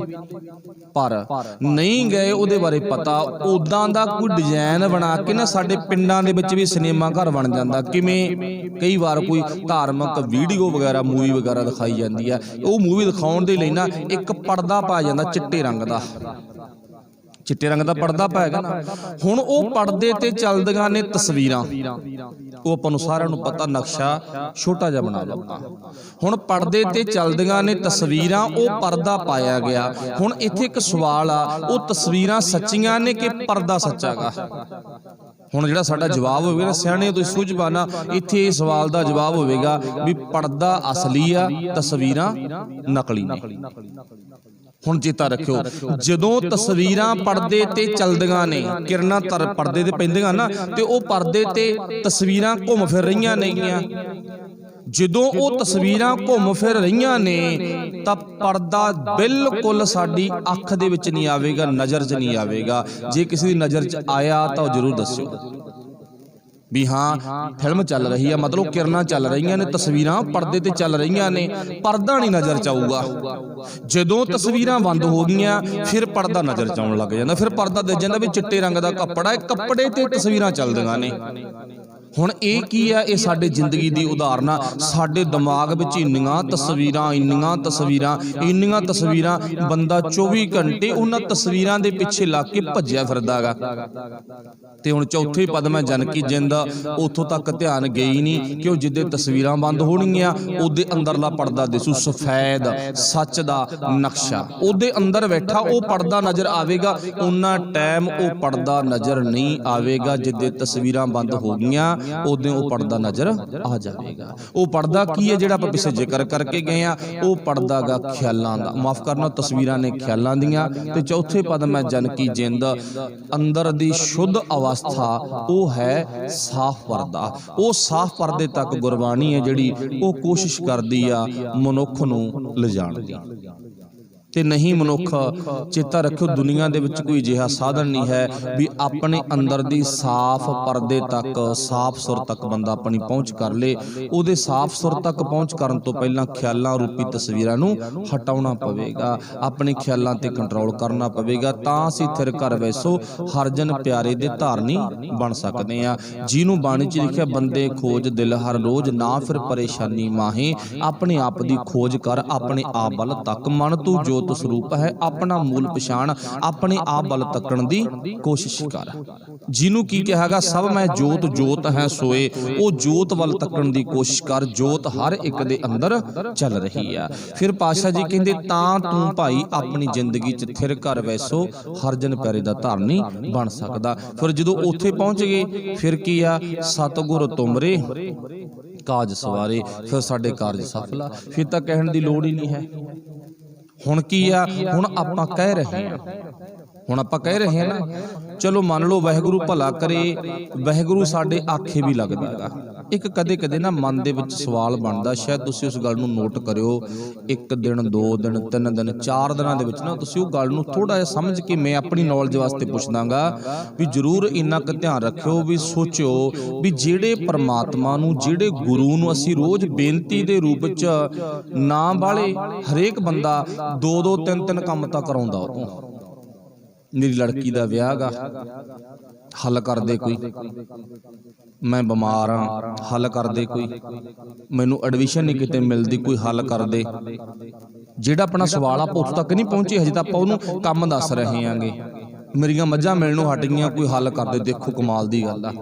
ਪਰ ਨਹੀਂ ਗਏ ਉਹਦੇ ਬਾਰੇ ਪਤਾ। ਉਦਾਂ ਦਾ ਕੋਈ ਡਿਜ਼ਾਈਨ ਬਣਾ ਕੇ ਨਾ ਸਾਡੇ ਪਿੰਡਾਂ ਦੇ ਵਿੱਚ ਵੀ ਸਿਨੇਮਾ ਘਰ ਬਣ ਜਾਂਦਾ। ਕਿਵੇਂ? ਕਈ ਵਾਰ ਕੋਈ ਧਾਰਮਿਕ ਵੀਡੀਓ ਵਗੈਰਾ, ਮੂਵੀ ਵਗੈਰਾ ਦਿਖਾਈ ਜਾਂਦੀ ਆ, ਉਹ ਮੂਵੀ ਦਿਖਾਉਣ ਦੇ ਲਈ ਨਾ ਇੱਕ ਪਰਦਾ ਪਾਇਆ ਜਾਂਦਾ ਚਿੱਟੇ ਰੰਗ ਦਾ, ਚਿੱਟੇ ਰੰਗ ਦਾ ਪਰਦਾ ਪਾਏਗਾ ਨਾ। ਹੁਣ ਉਹ ਪਰਦੇ ਤੇ ਚੱਲਦੀਆਂ ਨੇ ਤਸਵੀਰਾਂ, ਉਹ ਆਪਾਂ ਨੂੰ ਸਾਰਿਆਂ ਨੂੰ ਪਤਾ, ਨਕਸ਼ਾ ਛੋਟਾ ਜਿਹਾ ਬਣਾ ਲਓ। ਹੁਣ ਪਰਦੇ ਤੇ ਚੱਲਦੀਆਂ ਨੇ ਤਸਵੀਰਾਂ, ਉਹ ਪਰਦਾ ਪਾਇਆ ਗਿਆ। ਹੁਣ ਇੱਥੇ ਇੱਕ ਸਵਾਲ ਆ, ਉਹ ਤਸਵੀਰਾਂ ਸੱਚੀਆਂ ਨੇ ਕਿ ਪਰਦਾ ਸੱਚਾ ਗਾ? ਹੁਣ ਜਿਹੜਾ ਸਾਡਾ ਜਵਾਬ ਹੋਵੇਗਾ ਨਾ, ਸਿਆਣੇ ਤੁਸੀਂ ਸੂਝਵਾਨ, ਇੱਥੇ ਇਹ ਸਵਾਲ ਦਾ ਜਵਾਬ ਹੋਵੇਗਾ ਵੀ ਪਰਦਾ ਅਸਲੀ ਆ, ਤਸਵੀਰਾਂ ਨਕਲੀ ਨੇ। ਹੁਣ ਚੇਤਾ ਰੱਖਿਓ, ਜਦੋਂ ਤਸਵੀਰਾਂ ਪਰਦੇ ਤੇ ਚੱਲਦੀਆਂ ਨੇ, ਕਿਰਨਾਂ ਪਰਦੇ ਤੇ ਪੈਂਦੀਆਂ ਨਾ, ਤੇ ਉਹ ਪਰਦੇ ਤੇ ਤਸਵੀਰਾਂ ਘੁੰਮ ਫਿਰ ਰਹੀਆਂ ਨੇਗੀਆਂ। ਜਦੋਂ ਉਹ ਤਸਵੀਰਾਂ ਘੁੰਮ ਫਿਰ ਰਹੀਆਂ ਨੇ ਤਾਂ ਪਰਦਾ ਬਿਲਕੁਲ ਸਾਡੀ ਅੱਖ ਦੇ ਵਿੱਚ ਨਹੀਂ ਆਵੇਗਾ, ਨਜ਼ਰ 'ਚ ਨਹੀਂ ਆਵੇਗਾ। ਜੇ ਕਿਸੇ ਦੀ ਨਜ਼ਰ 'ਚ ਆਇਆ ਤਾਂ ਉਹ ਜ਼ਰੂਰ ਦੱਸਿਓ ਵੀ ਹਾਂ ਫਿਲਮ ਚੱਲ ਰਹੀ ਹੈ, ਮਤਲਬ ਕਿਰਨਾਂ ਚੱਲ ਰਹੀਆਂ ਨੇ, ਤਸਵੀਰਾਂ ਪਰਦੇ ਤੇ ਚੱਲ ਰਹੀਆਂ ਨੇ, ਪਰਦਾ ਨਹੀਂ ਨਜ਼ਰ 'ਚ ਆਊਗਾ। ਜਦੋਂ ਤਸਵੀਰਾਂ ਬੰਦ ਹੋ ਗਈਆਂ ਫਿਰ ਪਰਦਾ ਨਜ਼ਰ 'ਚ ਆਉਣ ਲੱਗ ਜਾਂਦਾ। ਫਿਰ ਪਰਦਾ ਦਿਖ ਜਾਂਦਾ ਵੀ ਚਿੱਟੇ ਰੰਗ ਦਾ ਕੱਪੜਾ ਹੈ, ਕੱਪੜੇ ਤੇ ਤਸਵੀਰਾਂ ਚੱਲਦੀਆਂ ਨੇ। ਹੁਣ ਇਹ ਕੀ ਆ? ਇਹ ਸਾਡੇ ਜ਼ਿੰਦਗੀ ਦੀ ਉਦਾਹਰਨ ਆ। ਸਾਡੇ ਦਿਮਾਗ ਵਿੱਚ ਇੰਨੀਆਂ ਤਸਵੀਰਾਂ, ਇੰਨੀਆਂ ਤਸਵੀਰਾਂ, ਇੰਨੀਆਂ ਤਸਵੀਰਾਂ, ਬੰਦਾ 24 ਘੰਟੇ ਉਹਨਾਂ ਤਸਵੀਰਾਂ ਦੇ ਪਿੱਛੇ ਲੱਗ ਕੇ ਭੱਜਿਆ ਫਿਰਦਾ ਗਾ। ਤੇ ਹੁਣ ਚੌਥੇ ਪਦ ਮੈਂ ਜਨ ਕੀ ਜਿੰਦ, ਉੱਥੋਂ ਤੱਕ ਧਿਆਨ ਗਈ ਨਹੀਂ ਕਿ ਉਹ ਜਿੱਦੇ ਤਸਵੀਰਾਂ ਬੰਦ ਹੋਣਗੀਆਂ ਉਹਦੇ ਅੰਦਰਲਾ ਪਰਦਾ ਦਿਸੂ, ਸਫੈਦ ਸੱਚ ਦਾ ਨਕਸ਼ਾ ਉਹਦੇ ਅੰਦਰ ਬੈਠਾ, ਉਹ ਪਰਦਾ ਨਜ਼ਰ ਆਵੇਗਾ। ਉਹਨਾਂ ਟਾਈਮ ਉਹ ਪਰਦਾ ਨਜ਼ਰ ਨਹੀਂ ਆਵੇਗਾ। ਜਿੱਦੇ ਤਸਵੀਰਾਂ ਬੰਦ ਹੋ ਗਈਆਂ ਉਦੋਂ ਉਹ ਪਰਦਾ ਨਜ਼ਰ ਆ ਜਾਵੇਗਾ। ਉਹ ਪਰਦਾ ਕੀ ਹੈ ਜਿਹੜਾ ਆਪਾਂ ਪਿੱਛੇ ਜ਼ਿਕਰ ਕਰਕੇ ਗਏ ਆ? ਉਹ ਪਰਦਾ ਗਾ ਖਿਆਲਾਂ ਦਾ, ਮਾਫ ਕਰਨਾ, ਤਸਵੀਰਾਂ ਨੇ ਖਿਆਲਾਂ ਦੀਆਂ। ਤੇ ਚੌਥੇ ਪਦ ਮੈਂ ਜਨ ਕੀ ਜਿੰਦ, ਅੰਦਰ ਦੀ ਸ਼ੁੱਧ ਅਵਸਥਾ ਉਹ ਹੈ ਸਾਫ਼ ਪਰਦਾ। ਉਹ ਸਾਫ਼ ਪਰਦੇ ਤੱਕ ਗੁਰਬਾਣੀ ਹੈ ਜਿਹੜੀ ਉਹ ਕੋਸ਼ਿਸ਼ ਕਰਦੀ ਆ ਮਨੁੱਖ ਨੂੰ ਲਿਜਾਣ ਦੀ। ਤੇ ਨਹੀਂ ਮਨੁੱਖ, ਚੇਤਾ ਰੱਖਿਓ, ਦੁਨੀਆ ਦੇ ਵਿੱਚ ਕੋਈ ਅਜਿਹਾ ਸਾਧਨ ਨਹੀਂ ਹੈ ਵੀ ਆਪਣੇ ਅੰਦਰ ਦੀ ਸਾਫ਼ ਪਰਦੇ ਤੱਕ, ਸਾਫ਼ ਸੁਰ ਤੱਕ ਬੰਦਾ ਆਪਣੀ ਪਹੁੰਚ ਕਰ ਲੇ। ਉਹਦੇ ਸਾਫ਼ ਸੁਰ ਤੱਕ ਪਹੁੰਚ ਕਰਨ ਤੋਂ ਪਹਿਲਾਂ ਖਿਆਲਾਂ ਰੂਪੀ ਤਸਵੀਰਾਂ ਨੂੰ ਹਟਾਉਣਾ ਪਵੇਗਾ, ਆਪਣੇ ਖਿਆਲਾਂ ਤੇ ਕੰਟਰੋਲ ਕਰਨਾ ਪਵੇਗਾ। ਤਾਂ ਅਸੀਂ ਥਿਰ ਘਰ ਵੈਸੋ ਹਰ ਜਨ ਪਿਆਰੇ ਦੇ ਧਾਰਨੀ ਬਣ ਸਕਦੇ ਹਾਂ। ਜਿਹਨੂੰ ਬਾਣੀ 'ਚ ਲਿਖਿਆ, ਬੰਦੇ ਖੋਜ ਦਿਲ ਹਰ ਰੋਜ਼, ਨਾ ਫਿਰ ਪਰੇਸ਼ਾਨੀ ਮਾਹੇ, ਆਪਣੇ ਆਪ ਦੀ ਖੋਜ ਕਰ, ਆਪਣੇ ਆਪ ਵੱਲ ਤੱਕ, ਮਨ ਤੂੰ ਜੋਤ ਜੋਤ ਸਰੂਪ ਹੈ, ਆਪਣਾ ਮੂਲ ਪਛਾਣ, ਆਪਣੇ ਆਪ ਵੱਲ ਤੱਕਣ ਦੀ ਕੋਸ਼ਿਸ਼ ਕਰ। ਜਿਹਨੂੰ ਕੀ ਕਿਹਾਗਾ, ਸਭ ਮੈਂ ਜੋਤ ਜੋਤ ਹੈ ਸੋਏ, ਉਹ ਜੋਤ ਵੱਲ ਤੱਕਣ ਦੀ ਕੋਸ਼ਿਸ਼ ਕਰ। ਜੋਤ ਹਰ ਇੱਕ ਦੇ ਅੰਦਰ ਚੱਲ ਰਹੀ ਆ। ਫਿਰ ਪਾਤਸ਼ਾਹ ਜੀ ਕਹਿੰਦੇ ਤਾਂ ਤੂੰ ਭਾਈ ਆਪਣੀ ਜ਼ਿੰਦਗੀ 'ਚ ਥਿਰ ਘਰ ਵੈਸੋ ਹਰ ਜਨ ਪਿਆਰੇ ਦਾ ਧਾਰਨੀ ਬਣ ਸਕਦਾ। ਫਿਰ ਜਦੋਂ ਉੱਥੇ ਪਹੁੰਚ ਗਏ ਫਿਰ ਕੀ ਆ, ਸਤਿਗੁਰ ਤੁਮਰੇ ਕਾਜ ਸਵਾਰੇ, ਫਿਰ ਸਾਡੇ ਕਾਰਜ ਸਫਲ ਆ। ਫਿਰ ਤਾਂ ਕਹਿਣ ਦੀ ਲੋੜ ਹੀ ਨਹੀਂ ਹੈ। ਹੁਣ ਕੀ ਆ, ਹੁਣ ਆਪਾਂ ਕਹਿ ਰਹੇ ਹਾਂ, ਹੁਣ ਆਪਾਂ ਕਹਿ ਰਹੇ ਹਾਂ ਨਾ, ਚਲੋ ਮੰਨ ਲਓ ਵਾਹਿਗੁਰੂ ਭਲਾ ਕਰੇ, ਵਾਹਿਗੁਰੂ ਸਾਡੇ ਆਖੇ ਵੀ ਲੱਗਦਾ ਹੈਗਾ। ਇੱਕ ਕਦੇ ਕਦੇ ਨਾ ਮਨ ਦੇ ਵਿੱਚ ਸਵਾਲ ਬਣਦਾ, ਸ਼ਾਇਦ ਤੁਸੀਂ ਉਸ ਗੱਲ ਨੂੰ ਨੋਟ ਕਰਿਓ। 1 ਦਿਨ 2 ਦਿਨ 3 ਦਿਨ 4 ਦਿਨਾਂ ਦੇ ਵਿੱਚ ਨਾ ਤੁਸੀਂ ਉਹ ਗੱਲ ਨੂੰ ਥੋੜਾ ਜਿਹਾ ਸਮਝ ਕੇ, ਮੈਂ ਆਪਣੀ ਨੌਲੇਜ ਵਾਸਤੇ ਪੁੱਛਦਾਗਾ ਵੀ ਜ਼ਰੂਰ ਇੰਨਾ ਕੁ ਧਿਆਨ ਰੱਖਿਓ ਵੀ ਸੋਚਿਓ ਵੀ ਜਿਹੜੇ ਪਰਮਾਤਮਾ ਨੂੰ, ਜਿਹੜੇ ਗੁਰੂ ਨੂੰ ਅਸੀਂ ਰੋਜ਼ ਬੇਨਤੀ ਦੇ ਰੂਪ 'ਚ ਨਾ ਵਾਲੇ, ਹਰੇਕ ਬੰਦਾ 2-2 3-3 ਕੰਮ ਤਾਂ ਕਰਾਉਂਦਾ। ਉਹ ਤੋਂ ਮੇਰੀ ਲੜਕੀ ਦਾ ਵਿਆਹ ਗਾ, ਹੱਲ ਕਰ ਦੇ ਕੋਈ, ਮੈਂ ਬਿਮਾਰ ਹਾਂ, ਹੱਲ ਕਰ ਦੇ ਕੋਈ, ਮੈਨੂੰ ਐਡਮਿਸ਼ਨ ਨਹੀਂ ਕਿਤੇ ਮਿਲਦੀ, ਕੋਈ ਹੱਲ ਕਰ ਦੇ। ਜਿਹੜਾ ਆਪਣਾ ਸਵਾਲ ਆਪਾਂ ਉੱਥੋਂ ਤੱਕ ਨਹੀਂ ਪਹੁੰਚੇ, ਹਜੇ ਤਾਂ ਆਪਾਂ ਉਹਨੂੰ ਕੰਮ ਦੱਸ ਰਹੇ ਆਂਗੇ। ਮੇਰੀਆਂ ਮੱਝਾਂ ਮਿਲਣੋਂ ਹਟ ਗਈਆਂ, ਕੋਈ ਹੱਲ ਕਰ ਦੇ। ਦੇਖੋ ਕਮਾਲ ਦੀ ਗੱਲ ਆ,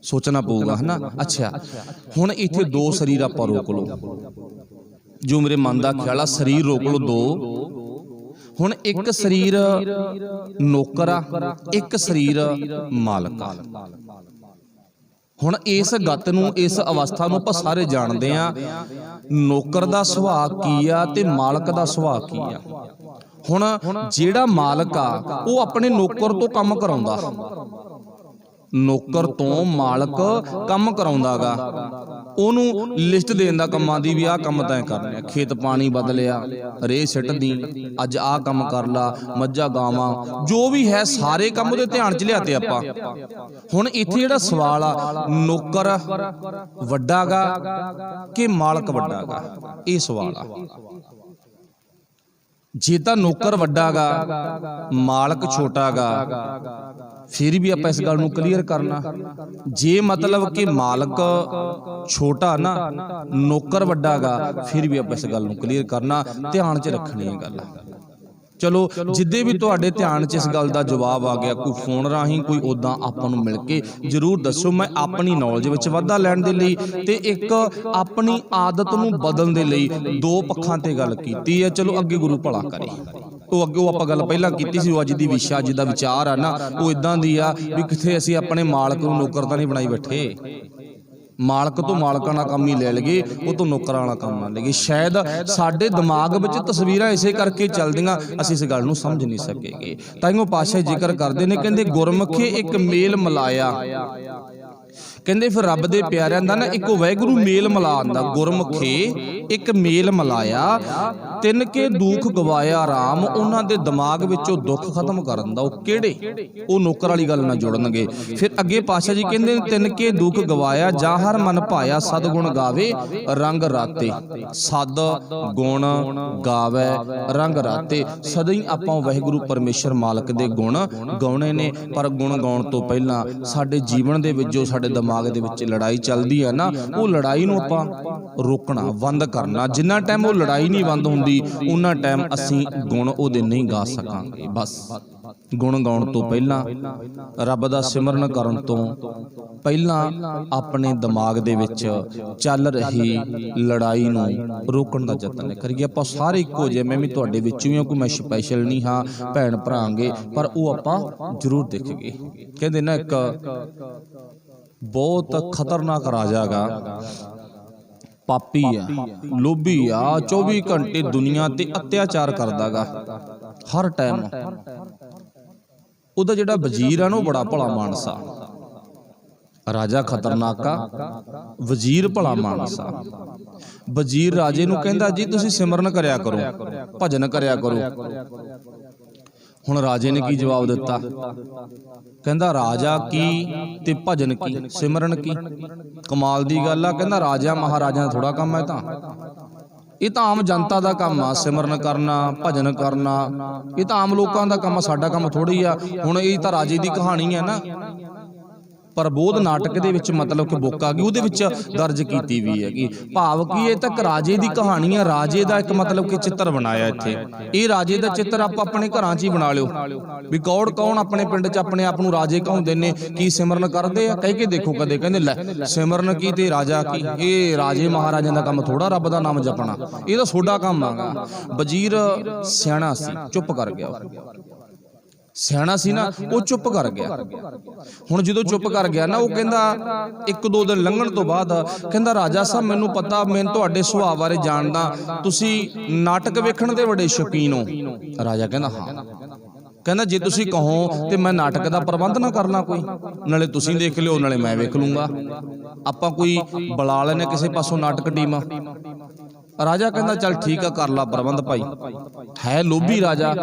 ਸੋਚਣਾ ਪਊਗਾ ਹਨਾ। ਅੱਛਾ, ਹੁਣ ਇੱਥੇ 2 ਸਰੀਰ ਆਪਾਂ ਰੋਕ ਲਓ, ਜੋ ਮੇਰੇ ਮਨ ਦਾ ਖਿਆਲ ਆ, ਸਰੀਰ ਰੋਕ ਲਓ 2। ਹੁਣ ਇੱਕ ਸਰੀਰ ਨੌਕਰ ਆ, ਇੱਕ ਸਰੀਰ ਮਾਲਕ ਆ। ਹੁਣ ਇਸ ਗੱਤ ਨੂੰ, ਇਸ ਅਵਸਥਾ ਨੂੰ ਆਪਾਂ ਸਾਰੇ ਜਾਣਦੇ ਆ, ਨੌਕਰ ਦਾ ਸੁਭਾਅ ਕੀ ਆ ਤੇ ਮਾਲਕ ਦਾ ਸੁਭਾਅ ਕੀ ਆ। ਹੁਣ ਜਿਹੜਾ ਮਾਲਕ ਆ ਉਹ ਆਪਣੇ ਨੌਕਰ ਤੋਂ ਕੰਮ ਕਰਾਉਂਦਾ, ਨੌਕਰ ਤੋਂ ਮਾਲਕ ਕੰਮ ਕਰਾਉਂਦਾਗਾ। ਉਹਨੂੰ ਲਿਸਟ ਦੇਣ ਦਾ ਕੰਮਾਂ ਦੀ ਵੀ ਆਹ ਕੰਮ ਤੈਂ ਕਰਨੇ, ਖੇਤ ਪਾਣੀ ਬਦਲਿਆ, ਰੇਹ ਸਿੱਟ ਦੀ, ਅੱਜ ਆਹ ਕੰਮ ਕਰ ਲਾ, ਮੱਝਾਂ ਗਾਵਾਂ ਜੋ ਵੀ ਹੈ ਸਾਰੇ ਕੰਮ ਉਹਦੇ ਧਿਆਨ 'ਚ ਲਿਆਤੇ ਆਪਾਂ। ਹੁਣ ਇੱਥੇ ਜਿਹੜਾ ਸਵਾਲ ਆ, ਨੌਕਰ ਵੱਡਾਗਾ ਕਿ ਮਾਲਕ ਵੱਡਾਗਾ, ਇਹ ਸਵਾਲ ਆ। ਜੇ ਤਾਂ ਨੌਕਰ ਵੱਡਾ ਗਾ, ਮਾਲਕ ਛੋਟਾ ਗਾ, ਫਿਰ ਵੀ ਆਪਾਂ ਇਸ ਗੱਲ ਨੂੰ ਕਲੀਅਰ ਕਰਨਾ। ਜੇ ਮਤਲਬ ਕਿ ਮਾਲਕ ਛੋਟਾ ਨਾ, ਨੌਕਰ ਵੱਡਾ ਗਾ, ਫਿਰ ਵੀ ਆਪਾਂ ਇਸ ਗੱਲ ਨੂੰ ਕਲੀਅਰ ਕਰਨਾ, ਧਿਆਨ 'ਚ ਰੱਖਣੀ ਹੈ ਗੱਲ। ਚਲੋ ਜਿੱਦੇ ਵੀ ਤੁਹਾਡੇ ਧਿਆਨ 'ਚ ਇਸ ਗੱਲ ਦਾ ਜਵਾਬ ਆ ਗਿਆ, ਕੋਈ ਫੋਨ ਰਾਹੀਂ, ਕੋਈ ਉੱਦਾਂ, ਆਪਾਂ ਨੂੰ ਮਿਲ ਕੇ ਜ਼ਰੂਰ ਦੱਸੋ। ਮੈਂ ਆਪਣੀ ਨੌਲੇਜ ਵਿੱਚ ਵਾਧਾ ਲੈਣ ਦੇ ਲਈ ਤੇ ਇੱਕ ਆਪਣੀ ਆਦਤ ਨੂੰ ਬਦਲਣ ਦੇ ਲਈ 2 ਪੱਖਾਂ ਤੇ ਗੱਲ ਕੀਤੀ ਹੈ। ਚਲੋ ਅੱਗੇ ਗੁਰੂ ਭਲਾ ਕਰੇ। ਉਹ ਆਪਾਂ ਗੱਲ ਪਹਿਲਾਂ ਕੀਤੀ ਸੀ, ਉਹ ਅੱਜ ਦੀ ਵਿਸ਼ਾ, ਅੱਜ ਦਾ ਵਿਚਾਰ ਆ ਨਾ, ਉਹ ਇਦਾਂ ਦੀ ਆ ਵੀ ਕਿਥੇ ਅਸੀਂ ਆਪਣੇ ਮਾਲਕ ਨੂੰ ਨੌਕਰ ਤਾਂ ਨਹੀਂ ਬਣਾਈ ਬੈਠੇ। ਮਾਲਕ ਤੋਂ ਮਾਲਕਾਂ ਦਾ ਕੰਮ ਹੀ ਲੈ ਲਈਏ, ਉਹ ਤੋਂ ਨੌਕਰਾਂ ਵਾਲਾ ਕੰਮ ਨਾ ਲਈਏ। ਸ਼ਾਇਦ ਸਾਡੇ ਦਿਮਾਗ ਵਿੱਚ ਤਸਵੀਰਾਂ ਇਸੇ ਕਰਕੇ ਚੱਲਦੀਆਂ, ਅਸੀਂ ਇਸ ਗੱਲ ਨੂੰ ਸਮਝ ਨਹੀਂ ਸਕੇਗੇ। ਤਾਈਓ ਪਾਤਸ਼ਾਹ ਜ਼ਿਕਰ ਕਰਦੇ ਨੇ, ਕਹਿੰਦੇ ਗੁਰਮੁਖੇ ਇੱਕ ਮੇਲ ਮਿਲਾਇਆ। ਕਹਿੰਦੇ ਫਿਰ ਰੱਬ ਦੇ ਪਿਆਰਿਆਂ ਦਾ ਨਾ ਇੱਕੋ ਵਾਹਿਗੁਰੂ ਮੇਲ ਮਿਲਾ ਆਂਦਾ। ਗੁਰਮੁਖੇ ਇੱਕ ਮੇਲ ਮਿਲਾਇਆ, ਤਿੰਨ ਕੇ ਦੁੱਖ ਗਵਾਇਆ ਰਾਮ, ਉਹਨਾਂ ਦੇ ਦਿਮਾਗ ਵਿੱਚੋਂ ਦੁੱਖ ਖਤਮ ਕਰਨ ਦਾ। ਉਹ ਕਿਹੜੇ? ਉਹ ਨੌਕਰ ਵਾਲੀ ਗੱਲ ਨਾਲ ਜੁੜਨਗੇ। ਫਿਰ ਅੱਗੇ ਪਾਤਸ਼ਾਹ ਜੀ ਕਹਿੰਦੇ ਨੇ, ਤਿੰਨ ਕੇ ਦੁੱਖ ਗਵਾਇਆ ਜਾਂ ਹਰ ਮਨ ਭਾਇਆ, ਸਦਗੁਣ ਗਾਵੇ ਰੰਗ ਰਾਤੇ। ਸਦ ਗੁਣ ਗਾਵੇ ਰੰਗ ਰਾਤੇ। ਸਦਾ ਹੀ ਆਪਾਂ ਵਾਹਿਗੁਰੂ ਪਰਮੇਸ਼ਰ ਮਾਲਕ ਦੇ ਗੁਣ ਗਾਉਣੇ ਨੇ, ਪਰ ਗੁਣ ਗਾਉਣ ਤੋਂ ਪਹਿਲਾਂ ਸਾਡੇ ਜੀਵਨ ਦੇ ਵਿੱਚ ਜੋ ਸਾਡੇ ਦਿਮਾਗ ਦੇ ਵਿੱਚ ਲੜਾਈ ਚੱਲਦੀ ਹੈ ਨਾ, ਉਹ ਲੜਾਈ ਨੂੰ ਆਪਾਂ ਰੋਕਣਾ, ਬੰਦ ਕਰਨਾ। ਜਿੰਨਾ ਟਾਈਮ ਉਹ ਲੜਾਈ ਨਹੀਂ ਬੰਦ ਹੁੰਦੀ, ਉਹਨਾਂ ਟਾਈਮ ਅਸੀਂ ਗੁਣ ਉਹਦੇ ਨਹੀਂ ਗਾ ਸਕਾਂਗੇ। ਬਸ ਗੁਣ ਗਾਉਣ ਤੋਂ ਪਹਿਲਾਂ, ਰੱਬ ਦਾ ਸਿਮਰਨ ਕਰਨ ਤੋਂ ਪਹਿਲਾਂ ਆਪਣੇ ਦਿਮਾਗ ਦੇ ਵਿੱਚ ਚੱਲ ਰਹੀ ਲੜਾਈ ਨੂੰ ਰੋਕਣ ਦਾ ਯਤਨ ਕਰੀਏ। ਆਪਾਂ ਸਾਰੇ ਇੱਕੋ ਜਿਹੇ, ਮੈਂ ਵੀ ਤੁਹਾਡੇ ਵਿੱਚੋਂ ਹੀ ਹਾਂ, ਕੋਈ ਮੈਂ ਸਪੈਸ਼ਲ ਨਹੀਂ ਹਾਂ, ਭੈਣ ਭਰਾਂਗੇ, ਪਰ ਉਹ ਆਪਾਂ ਜ਼ਰੂਰ ਦੇਖੀਏ। ਕਹਿੰਦੇ ਨਾ, ਇੱਕ ਬਹੁਤ ਖਤਰਨਾਕ ਰਾਜਾ ਗਾ, ਪਾਪੀ ਆ, ਲੋਭੀ ਆ, 24 ਘੰਟੇ ਦੁਨੀਆ ਤੇ ਅਤਿਆਚਾਰ ਕਰਦਾ ਗਾ ਹਰ ਟਾਈਮ। ਉਹਦਾ ਜਿਹੜਾ ਵਜ਼ੀਰ ਆ ਨਾ, ਉਹ ਬੜਾ ਭਲਾ ਮਾਨਸ ਆ। ਰਾਜਾ ਖਤਰਨਾਕ ਆ, ਵਜ਼ੀਰ ਭਲਾ ਮਾਨਸ ਆ। ਵਜ਼ੀਰ ਰਾਜੇ ਨੂੰ ਕਹਿੰਦਾ, ਜੀ ਤੁਸੀਂ ਸਿਮਰਨ ਕਰਿਆ ਕਰੋ, ਭਜਨ ਕਰਿਆ ਕਰੋ। ਹੁਣ ਰਾਜੇ ਨੇ ਕੀ ਜਵਾਬ ਦਿੱਤਾ? ਕਹਿੰਦਾ ਰਾਜਾ ਕੀ ਤੇ ਭਜਨ ਕੀ, ਸਿਮਰਨ ਕੀ? ਕਮਾਲ ਦੀ ਗੱਲ ਆ। ਕਹਿੰਦਾ ਰਾਜਾ ਮਹਾਰਾਜਾ ਦਾ ਥੋੜਾ ਕੰਮ ਹੈ, ਇਹ ਤਾਂ ਆਮ ਜਨਤਾ ਦਾ ਕੰਮ ਆ, ਸਿਮਰਨ ਕਰਨਾ, ਭਜਨ ਕਰਨਾ, ਇਹ ਤਾਂ ਆਮ ਲੋਕਾਂ ਦਾ ਕੰਮ ਆ, ਸਾਡਾ ਕੰਮ ਥੋੜੀ ਆ। ਹੁਣ ਇਹ ਤਾਂ ਰਾਜੇ ਦੀ ਕਹਾਣੀ ਹੈ ਨਾ, ਪ੍ਰਬੋਧ ਨਾਟਕ ਦੇ ਵਿੱਚ ਮਤਲਬ ਕਿ ਬੁੱਕ ਆ ਗਈ, ਉਹਦੇ ਵਿੱਚ ਦਰਜ ਕੀਤੀ ਵੀ ਹੈਗੀ। ਭਾਵ ਕੀ ਇਹ ਤਾਂ ਰਾਜੇ ਦੀ ਕਹਾਣੀ ਆ, ਰਾਜੇ ਦਾ ਇੱਕ ਮਤਲਬ ਕਿ ਚਿੱਤਰ ਬਣਾਇਆ ਇੱਥੇ। ਇਹ ਰਾਜੇ ਦਾ ਚਿੱਤਰ ਆਪਾਂ ਆਪਣੇ ਘਰਾਂ 'ਚ ਹੀ ਬਣਾ ਲਿਓ ਵੀ ਕੌਣ ਆਪਣੇ ਪਿੰਡ 'ਚ ਆਪਣੇ ਆਪ ਨੂੰ ਰਾਜੇ ਕਹਾਉਂਦੇ ਨੇ, ਕੀ ਸਿਮਰਨ ਕਰਦੇ ਆ, ਕਹਿ ਕੇ ਦੇਖੋ ਕਦੇ, ਕਹਿੰਦੇ ਲੈ ਸਿਮਰਨ ਕੀ ਤੇ ਰਾਜਾ ਕੀ, ਇਹ ਰਾਜੇ ਮਹਾਰਾਜਿਆਂ ਦਾ ਕੰਮ ਥੋੜਾ ਰੱਬ ਦਾ ਨਾਮ ਜਪਣਾ, ਇਹ ਤਾਂ ਤੁਹਾਡਾ ਕੰਮ ਆਗਾ। ਵਜ਼ੀਰ ਸਿਆਣਾ ਸੀ, ਚੁੱਪ ਕਰ ਗਿਆ। ਸਿਆਣਾ ਸੀ ਨਾ, ਉਹ ਚੁੱਪ ਕਰ ਗਿਆ। ਹੁਣ ਜਦੋਂ ਚੁੱਪ ਕਰ ਗਿਆ ਨਾ, ਉਹ ਕਹਿੰਦਾ 1-2 ਦਿਨ ਲੰਘਣ ਤੋਂ ਬਾਅਦ ਕਹਿੰਦਾ ਰਾਜਾ ਸਾਹਿਬ ਮੈਨੂੰ ਪਤਾ, ਮੈਂ ਤੁਹਾਡੇ ਸੁਭਾਅ ਬਾਰੇ ਜਾਣਦਾ, ਤੁਸੀਂ ਨਾਟਕ ਵੇਖਣ ਦੇ ਬੜੇ ਸ਼ੌਕੀਨ ਹੋ। ਰਾਜਾ ਕਹਿੰਦਾ ਹਾਂ। ਕਹਿੰਦਾ ਜੇ ਤੁਸੀਂ ਕਹੋ ਤੇ ਮੈਂ ਨਾਟਕ ਦਾ ਪ੍ਰਬੰਧ ਨਾ ਕਰਨਾ ਕੋਈ, ਨਾਲੇ ਤੁਸੀਂ ਦੇਖ ਲਿਓ ਨਾਲੇ ਮੈਂ ਵੇਖ ਲੂੰਗਾ, ਆਪਾਂ ਕੋਈ ਬੁਲਾ ਲੈਣੇ ਕਿਸੇ ਪਾਸੋਂ ਨਾਟਕ ਟੀਮ। ਰਾਜਾ ਕਹਿੰਦਾ ਚੱਲ ਠੀਕ ਆ, ਕਰ ਲਾ ਪ੍ਰਬੰਧ ਭਾਈ। ਹੈ ਲੋਭੀ ਰਾਜਾ,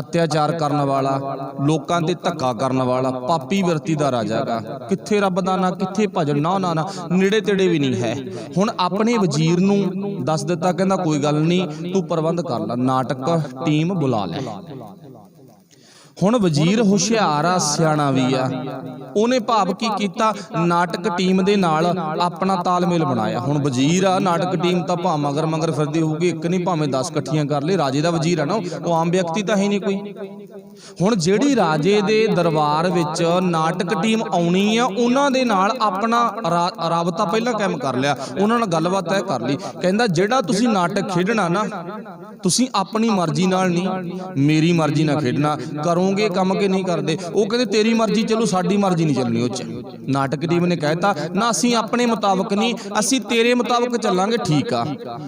ਅਤਿਆਚਾਰ ਕਰਨ ਵਾਲਾ, ਲੋਕਾਂ ਤੇ ਧੱਕਾ ਕਰਨ ਵਾਲਾ, ਪਾਪੀ ਵਰਤੀ ਦਾ ਰਾਜਾ ਹੈਗਾ। ਕਿੱਥੇ ਰੱਬ ਦਾ ਨਾ, ਕਿੱਥੇ ਭਜਨ, ਨਾ ਨੇੜੇ ਤੇੜੇ ਵੀ ਨਹੀਂ ਹੈ। ਹੁਣ ਆਪਣੇ ਵਜ਼ੀਰ ਨੂੰ ਦੱਸ ਦਿੱਤਾ, ਕਹਿੰਦਾ ਕੋਈ ਗੱਲ ਨਹੀਂ ਤੂੰ ਪ੍ਰਬੰਧ ਕਰ ਲੈ, ਨਾਟਕ ਟੀਮ ਬੁਲਾ ਲੈ। ਹੁਣ ਵਜ਼ੀਰ ਹੁਸ਼ਿਆਰ ਆ, ਸਿਆਣਾ ਵੀ ਆ, ਉਹਨੇ ਭਾਵ ਕੀ ਕੀਤਾ, ਨਾਟਕ ਟੀਮ ਦੇ ਨਾਲ ਆਪਣਾ ਤਾਲਮੇਲ ਬਣਾਇਆ। ਹੁਣ ਵਜ਼ੀਰ ਆ, ਨਾਟਕ ਟੀਮ ਤਾਂ ਭਾਵੇਂ ਮਗਰ ਫਿਰਦੀ ਹੋਊਗੀ, ਇੱਕ ਨਹੀਂ ਭਾਵੇਂ 10 ਇਕੱਠੀਆਂ ਕਰ ਲਏ, ਰਾਜੇ ਦਾ ਵਜ਼ੀਰ ਆ ਨਾ, ਉਹ ਆਮ ਵਿਅਕਤੀ ਤਾਂ ਹੈ ਨਹੀਂ ਕੋਈ। ਹੁਣ ਜਿਹੜੀ ਰਾਜੇ ਦੇ ਦਰਬਾਰ ਵਿੱਚ ਨਾਟਕ ਟੀਮ ਆਉਣੀ ਆ, ਉਹਨਾਂ ਦੇ ਨਾਲ ਆਪਣਾ ਰਾਬਤਾ ਪਹਿਲਾਂ ਕਾਇਮ ਕਰ ਲਿਆ, ਉਹਨਾਂ ਨਾਲ ਗੱਲਬਾਤ ਤੈਅ ਕਰ ਲਈ। ਕਹਿੰਦਾ ਜਿਹੜਾ ਤੁਸੀਂ ਨਾਟਕ ਖੇਡਣਾ ਨਾ, ਤੁਸੀਂ ਆਪਣੀ ਮਰਜ਼ੀ ਨਾਲ ਨਹੀਂ, ਮੇਰੀ ਮਰਜ਼ੀ ਨਾਲ ਖੇਡਣਾ, ਕਰੋਗੇ ਕੰਮ ਕੇ ਨਹੀਂ ਕਰਦੇ। ਉਹ ਕਹਿੰਦੇ ਤੇਰੀ ਮਰਜ਼ੀ ਚੱਲੂ, ਸਾਡੀ ਮਰਜ਼ੀ ਨਹੀਂ ਚੱਲਣੀ। ਉਹ 'ਚ ਨਾਟਕ ਟੀਮ ਨੇ ਕਹਿਤਾ ਨਾ, ਅਸੀਂ ਆਪਣੇ ਮੁਤਾਬਕ ਨਹੀਂ, ਅਸੀਂ ਤੇਰੇ ਮੁਤਾਬਕ ਚੱਲਾਂਗੇ। ਠੀਕ ਆ,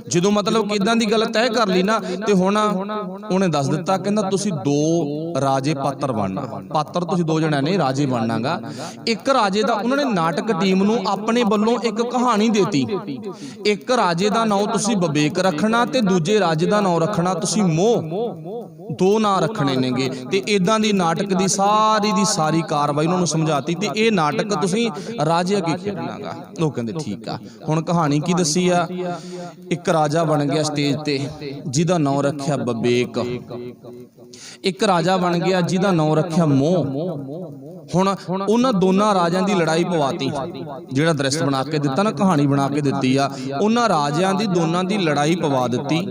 ਜਦੋਂ ਮਤਲਬ ਕਿਦਾਂ ਦੀ ਗੱਲ ਤੈਅ ਕਰ ਲਈ ਨਾ, ਤੇ ਹੁਣ ਉਹਨੇ ਦੱਸ ਦਿੱਤਾ, ਕਹਿੰਦਾ ਤੁਸੀਂ 2 ਰਾਜੇ ਪਾਤਰ ਬਣਨਾ। ਪਾਤਰ ਤੁਸੀਂ 2 ਜਣਿਆਂ ਨੇ, ਰਾਜੇ ਬਣਨਾਗਾ। ਇੱਕ ਰਾਜੇ ਦਾ ਉਹਨਾਂ ਨੇ ਨਾਟਕ ਟੀਮ ਨੂੰ ਆਪਣੇ ਵੱਲੋਂ ਇੱਕ ਕਹਾਣੀ ਦੇਤੀ। ਇੱਕ ਰਾਜੇ ਦਾ ਨਾਮ ਤੁਸੀਂ ਵਿਵੇਕ ਰੱਖਣਾ ਤੇ ਦੂਜੇ ਰਾਜੇ ਦਾ ਨਾਮ ਰੱਖਣਾ ਤੁਸੀਂ ਮੋਹ। 2 ਨਾਂ ਰੱਖਣੇ ਨੇਗੇ। ਤੇ ਇਦਾਂ ਦੀ ਨਾਟਕ ਦੀ ਸਾਰੀ ਕਾਰਵਾਈ ਉਹਨਾਂ ਨੂੰ ਸਮਝਾਤੀ, ਤੇ ਇਹ ਨਾਟਕ ਤੁਸੀਂ ਰਾਜੇ ਅੱਗੇ ਖੇਡਣਾਗਾ। ਉਹ ਕਹਿੰਦੇ ਠੀਕ ਆ। ਹੁਣ ਕਹਾਣੀ ਕੀ ਦੱਸੀ ਆ, ਇੱਕ ਰਾਜਾ ਬਣ ਗਿਆ ਸਟੇਜ ਤੇ ਜਿਹਦਾ ਨਾਮ ਰੱਖਿਆ ਵਿਵੇਕ। ਇੱਕ ਰਾਜਾ ਬਣ ਗਿਆ ਜਿਹਦਾ ਨਾਮ ਰੱਖਿਆ ਮੋਹ। ਹੁਣ ਉਹਨਾਂ ਦੋਨਾਂ ਰਾਜਿਆਂ ਦੀ ਲੜਾਈ ਪਵਾਤੀ। ਜਿਹੜਾ ਦ੍ਰਿਸ਼ ਬਣਾ ਕੇ ਦਿੱਤਾ ਨਾ, ਕਹਾਣੀ ਬਣਾ ਕੇ ਦਿੱਤੀ ਆ, ਉਹਨਾਂ ਰਾਜਿਆਂ ਦੀ ਦੋਨਾਂ ਦੀ ਲੜਾਈ ਪਵਾ ਦਿੱਤੀ।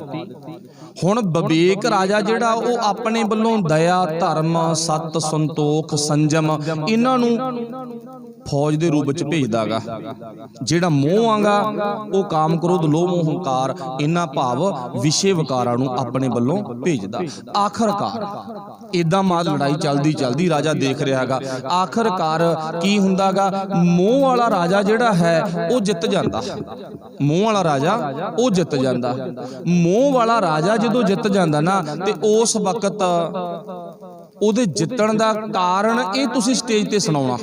ਹੁਣ ਵਿਵੇਕ ਰਾਜਾ ਜਿਹੜਾ, ਉਹ ਆਪਣੇ ਵੱਲੋਂ ਦਇਆ, ਧਰਮ, ਸਤ, ਸੰਤੋਖ, ਸੰਜਮ ਇਹਨਾਂ ਨੂੰ ਫੌਜ ਦੇ ਰੂਪ ਵਿੱਚ ਭੇਜਦਾਗਾ। ਜਿਹੜਾ ਮੋਹ ਆਗਾ, ਉਹ ਕਾਮ, ਕ੍ਰੋਧ, ਲੋਭ, ਮੋਹ, ਹੰਕਾਰ, ਇਹਨਾਂ ਭਾਵ ਵਿਸ਼ੇ ਵਿਕਾਰਾਂ ਨੂੰ ਆਪਣੇ ਵੱਲੋਂ ਭੇਜਦਾ। ਆਖਰਕਾਰ ਏਦਾਂ ਮਾਰ ਲੜਾਈ ਚੱਲਦੀ ਰਾਜਾ ਦੇਖ ਰਿਹਾ ਹੈਗਾ। ਆਖਰਕਾਰ ਕੀ ਹੁੰਦਾਗਾ, ਮੋਹ ਵਾਲਾ ਰਾਜਾ ਜਿਹੜਾ ਹੈ ਉਹ ਜਿੱਤ ਜਾਂਦਾ। ਮੋਹ ਵਾਲਾ ਰਾਜਾ ਉਹ ਜਿੱਤ ਜਾਂਦਾ। ਮੋਹ ਵਾਲਾ ਰਾਜਾ ਜਦੋਂ ਜਿੱਤ ਜਾਂਦਾ ਨਾ, ਤੇ ਉਸ ਵਕਤ ਉਹਦੇ ਜਿੱਤਣ ਦਾ ਕਾਰਨ ਇਹ ਤੁਸੀਂ ਸਟੇਜ ਤੇ ਸੁਣਾਉਣਾ।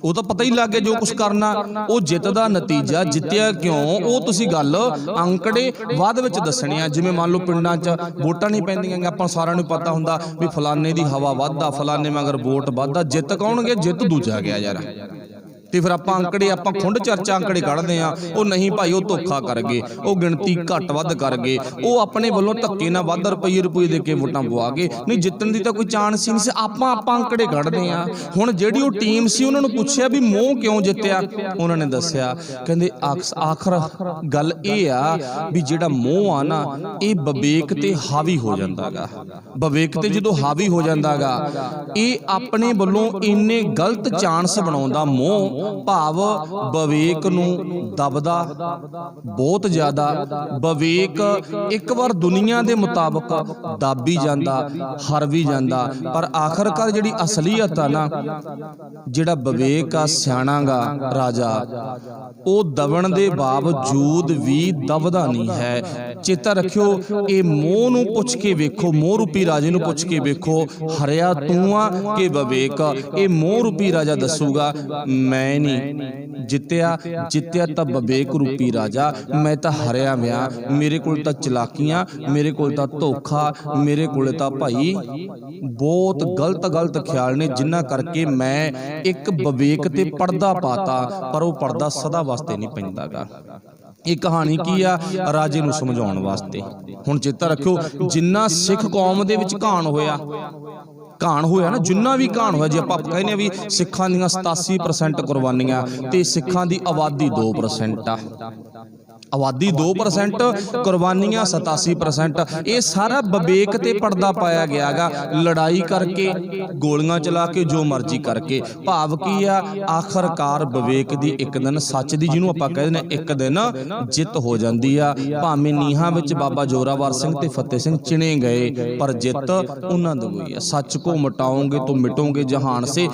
ਉਹ ਤਾਂ ਪਤਾ ਹੀ ਲੱਗ ਗਿਆ ਜੋ ਕੁਝ ਕਰਨਾ। ਉਹ ਜਿੱਤ ਦਾ ਨਤੀਜਾ, ਜਿੱਤਿਆ ਕਿਉਂ, ਉਹ ਤੁਸੀਂ ਗੱਲ ਅੰਕੜੇ ਬਾਅਦ ਵਿੱਚ ਦੱਸਣੇ ਆ। ਜਿਵੇਂ ਮੰਨ ਲਓ ਪਿੰਡਾਂ 'ਚ ਵੋਟਾਂ ਨਹੀਂ ਪੈਂਦੀਆਂ, ਆਪਾਂ ਸਾਰਿਆਂ ਨੂੰ ਪਤਾ ਹੁੰਦਾ ਵੀ ਫਲਾਨੇ ਦੀ ਹਵਾ ਵੱਧਦਾ, ਫਲਾਨੇ ਮਗਰ ਵੋਟ ਵੱਧਦਾ। ਜਿੱਤ ਕੌਣ ਗਿਆ, ਜਿੱਤ ਦੂਜਾ ਗਿਆ ਯਾਰ। ਤੇ ਫਿਰ ਆਪਾਂ ਖੁੰਡ ਚਰਚਾ ਅੰਕੜੇ ਕੱਢਦੇ ਆ, ਉਹ ਨਹੀਂ ਭਾਈ ਉਹ ਧੋਖਾ ਕਰ ਗਏ, ਉਹ ਗਿਣਤੀ ਘੱਟ ਵੱਧ ਕਰ ਗਏ, ਉਹ ਆਪਣੇ ਵੱਲੋਂ ਧੱਕੇ ਨਾਲ ਵੱਧ ਰੁਪਏ ਦੇ ਕੇ ਵੋਟਾਂ ਪਵਾ ਗਏ। ਨਹੀਂ, ਜਿੱਤਣ ਦੀ ਤਾਂ ਕੋਈ ਚਾਂਸ ਹੀ ਨਹੀਂ ਸੀ। ਆਪਾਂ ਅੰਕੜੇ ਕੱਢਦੇ ਆ। ਹੁਣ ਜਿਹੜੀ ਉਹ ਟੀਮ ਸੀ, ਉਹਨਾਂ ਨੂੰ ਪੁੱਛਿਆ ਵੀ ਮੋਹ ਕਿਉਂ ਜਿੱਤਿਆ। ਉਹਨਾਂ ਨੇ ਦੱਸਿਆ, ਕਹਿੰਦੇ ਆਖਰ ਗੱਲ ਇਹ ਆ ਵੀ ਜਿਹੜਾ ਮੋਹ ਆ ਨਾ, ਇਹ ਵਿਵੇਕ ਤੇ ਹਾਵੀ ਹੋ ਜਾਂਦਾਗਾ। ਵਿਵੇਕ ਤੇ ਜਦੋਂ ਹਾਵੀ ਹੋ ਜਾਂਦਾਗਾ, ਇਹ ਆਪਣੇ ਵੱਲੋਂ ਇੰਨੇ ਗਲਤ ਚਾਂਸ ਬਣਾਉਂਦਾ ਮੋਹ, ਭਾਵ ਵਿਵੇਕ ਨੂੰ ਦਬਦਾ ਬਹੁਤ ਜ਼ਿਆਦਾ। ਵਿਵੇਕ ਇੱਕ ਵਾਰ ਦੁਨੀਆ ਦੇ ਮੁਤਾਬਕ ਦਬ ਵੀ ਜਾਂਦਾ, ਹਰ ਵੀ ਜਾਂਦਾ, ਪਰ ਆਖਰਕਾਰ ਜਿਹੜੀ ਅਸਲੀਅਤ ਆ ਨਾ, ਜਿਹੜਾ ਵਿਵੇਕ ਆ, ਸਿਆਣਾਗਾ ਰਾਜਾ, ਉਹ ਦਬਣ ਦੇ ਬਾਵਜੂਦ ਵੀ ਦਬਦਾ ਨਹੀਂ ਹੈ। ਚੇਤਾ ਰੱਖਿਓ, ਇਹ ਮੋਹ ਨੂੰ ਪੁੱਛ ਕੇ ਵੇਖੋ, ਮੋਹ ਰੂਪੀ ਰਾਜੇ ਨੂੰ ਪੁੱਛ ਕੇ ਵੇਖੋ, ਹਰਿਆ ਤੂੰ ਆ ਕਿ ਵਿਵੇਕ। ਇਹ ਮੋਹ ਰੂਪੀ ਰਾਜਾ ਦੱਸੂਗਾ, ਮੈਂ ਨਹੀਂ ਜਿੱਤਿਆ ਤਾਂ ਵਿਵੇਕ ਰੂਪੀ ਰਾਜਾ, ਮੈਂ ਤਾਂ ਹਰਿਆ ਵਿਆ। ਮੇਰੇ ਕੋਲ ਤਾਂ ਚਲਾਕੀਆਂ, ਮੇਰੇ ਕੋਲ ਤਾਂ ਧੋਖਾ, ਮੇਰੇ ਕੋਲ ਤਾਂ ਭਾਈ ਬਹੁਤ ਗਲਤ ਖਿਆਲ ਨੇ, ਜਿਨ੍ਹਾਂ ਕਰਕੇ ਮੈਂ ਇੱਕ ਵਿਵੇਕ ਤੇ ਪਰਦਾ ਪਾਤਾ, ਪਰ ਉਹ ਪਰਦਾ ਸਦਾ ਵਾਸਤੇ ਨਹੀਂ ਪੈਂਦਾਗਾ। ਇਹ ਕਹਾਣੀ ਕੀ ਆ, ਰਾਜੇ ਨੂੰ ਸਮਝਾਉਣ ਵਾਸਤੇ। ਹੁਣ ਚੇਤਾ ਰੱਖਿਓ, ਜਿੰਨਾ ਸਿੱਖ ਕੌਮ ਦੇ ਵਿੱਚ ਘਾਣ ਹੋਇਆ, ਘਾਣ ਹੋਇਆ ਨਾ, ਜਿੰਨਾ ਵੀ ਘਾਣ ਹੋਇਆ, ਜੇ ਆਪਾਂ ਕਹਿੰਦੇ ਆ ਵੀ ਸਿੱਖਾਂ ਦੀਆਂ 87% ਕੁਰਬਾਨੀਆਂ ਤੇ ਸਿੱਖਾਂ ਦੀ ਆਬਾਦੀ 2% ਆ, ਆਬਾਦੀ 2%, ਕੁਰਬਾਨੀਆਂ 87%। ਇਹ ਸਾਰਾ ਵਿਵੇਕ ਤੇ ਪਰਦਾ ਪਾਇਆ ਗਿਆ ਗਾ, ਲੜਾਈ ਕਰਕੇ, ਗੋਲੀਆਂ ਚਲਾ ਕੇ, ਜੋ ਮਰਜ਼ੀ ਕਰਕੇ। ਭਾਵ ਕੀ ਆ, ਆਖਰਕਾਰ ਵਿਵੇਕ ਦੀ ਇੱਕ ਦਿਨ, ਸੱਚ ਦੀ ਜਿਹਨੂੰ ਆਪਾਂ ਕਹਿੰਦੇ ਨੇ ਇੱਕ ਦਿਨ ਜਿੱਤ ਹੋ ਜਾਂਦੀ ਆ। ਭਾਵੇਂ ਨੀਹਾਂ ਵਿੱਚ ਬਾਬਾ ਜ਼ੋਰਾਵਰ ਸਿੰਘ ਤੇ ਫਤਿਹ ਸਿੰਘ ਚਿਣੇ ਗਏ, ਪਰ ਜਿੱਤ ਉਹਨਾਂ ਦੀ ਹੋਈ ਆ। ਸੱਚ ਕੋ ਮਿਟਾਓਗੇ ਤੋ ਮਿਟੋਗੇ ਜਹਾਨ ਸੇ।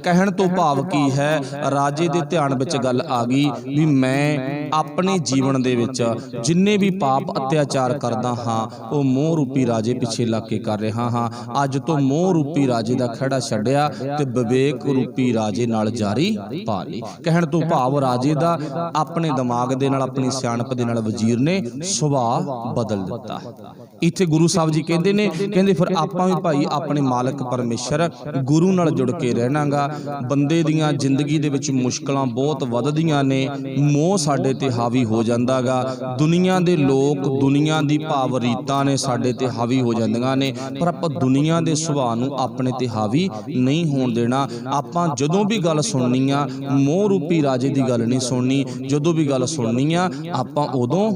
ਕਹਿਣ ਤੋਂ ਭਾਵ ਕੀ ਹੈ, ਰਾਜੇ ਦੇ ਧਿਆਨ ਵਿੱਚ ਗੱਲ ਆ ਗਈ ਵੀ ਮੈਂ ਆਪਣੇ ਜੀਵਨ ਦੇ ਵਿੱਚ ਜਿੰਨੇ ਵੀ ਪਾਪ ਅਤਿਆਚਾਰ ਕਰਦਾ ਹਾਂ ਉਹ ਮੋਹ ਰੂਪੀ ਰਾਜੇ ਪਿੱਛੇ ਲੱਗ ਕੇ ਕਰ ਰਿਹਾ ਹਾਂ। ਅੱਜ ਤੋਂ ਮੋਹ ਰੂਪੀ ਰਾਜੇ ਦਾ ਖਹਿੜਾ ਛੱਡਿਆ ਤੇ ਵਿਵੇਕ ਰੂਪੀ ਰਾਜੇ ਨਾਲ ਜਾਰੀ ਪਾ ਲਈ। ਕਹਿਣ ਤੋਂ ਭਾਵ ਰਾਜੇ ਦਾ ਆਪਣੇ ਦਿਮਾਗ ਦੇ ਨਾਲ, ਆਪਣੀ ਸਿਆਣਪ ਦੇ ਨਾਲ ਵਜ਼ੀਰ ਨੇ ਸੁਭਾਅ ਬਦਲ ਦਿੱਤਾ। ਇੱਥੇ ਗੁਰੂ ਸਾਹਿਬ ਜੀ ਕਹਿੰਦੇ ਨੇ, ਕਹਿੰਦੇ ਫਿਰ ਆਪਾਂ ਵੀ ਭਾਈ ਆਪਣੇ ਮਾਲਕ ਪਰਮੇਸ਼ਰ ਗੁਰੂ ਨਾਲ ਜੁੜ ਕੇ ਰਹਿਣਾਗਾ। ਬੰਦੇ ਦੀਆਂ ਜ਼ਿੰਦਗੀ ਦੇ ਵਿੱਚ ਮੁਸ਼ਕਲਾਂ ਬਹੁਤ ਵੱਧਦੀਆਂ ਨੇ, ਮੋਹ ਸਾਡੇ ਤੇ ਹਾਵੀ ਹੋ ਜਾਂਦਾਗਾ, ਦੁਨੀਆ ਦੇ ਲੋਕ, ਦੁਨੀਆ ਦੀ ਭਾਵ ਰੀਤਾਂ ਨੇ ਸਾਡੇ ਤੇ ਹਾਵੀ ਹੋ ਜਾਂਦੀਆਂ ਨੇ, ਪਰ ਆਪਾਂ ਦੁਨੀਆ ਦੇ ਸੁਭਾਅ ਨੂੰ ਆਪਣੇ ਤੇ ਹਾਵੀ ਨਹੀਂ ਹੋਣ ਦੇਣਾ। ਆਪਾਂ ਜਦੋਂ ਵੀ ਗੱਲ ਸੁਣਨੀ ਆ, ਮੋਹ ਰੂਪੀ ਰਾਜੇ ਦੀ ਗੱਲ ਨਹੀਂ ਸੁਣਨੀ। ਜਦੋਂ ਵੀ ਗੱਲ ਸੁਣਨੀ ਆ, ਆਪਾਂ ਉਦੋਂ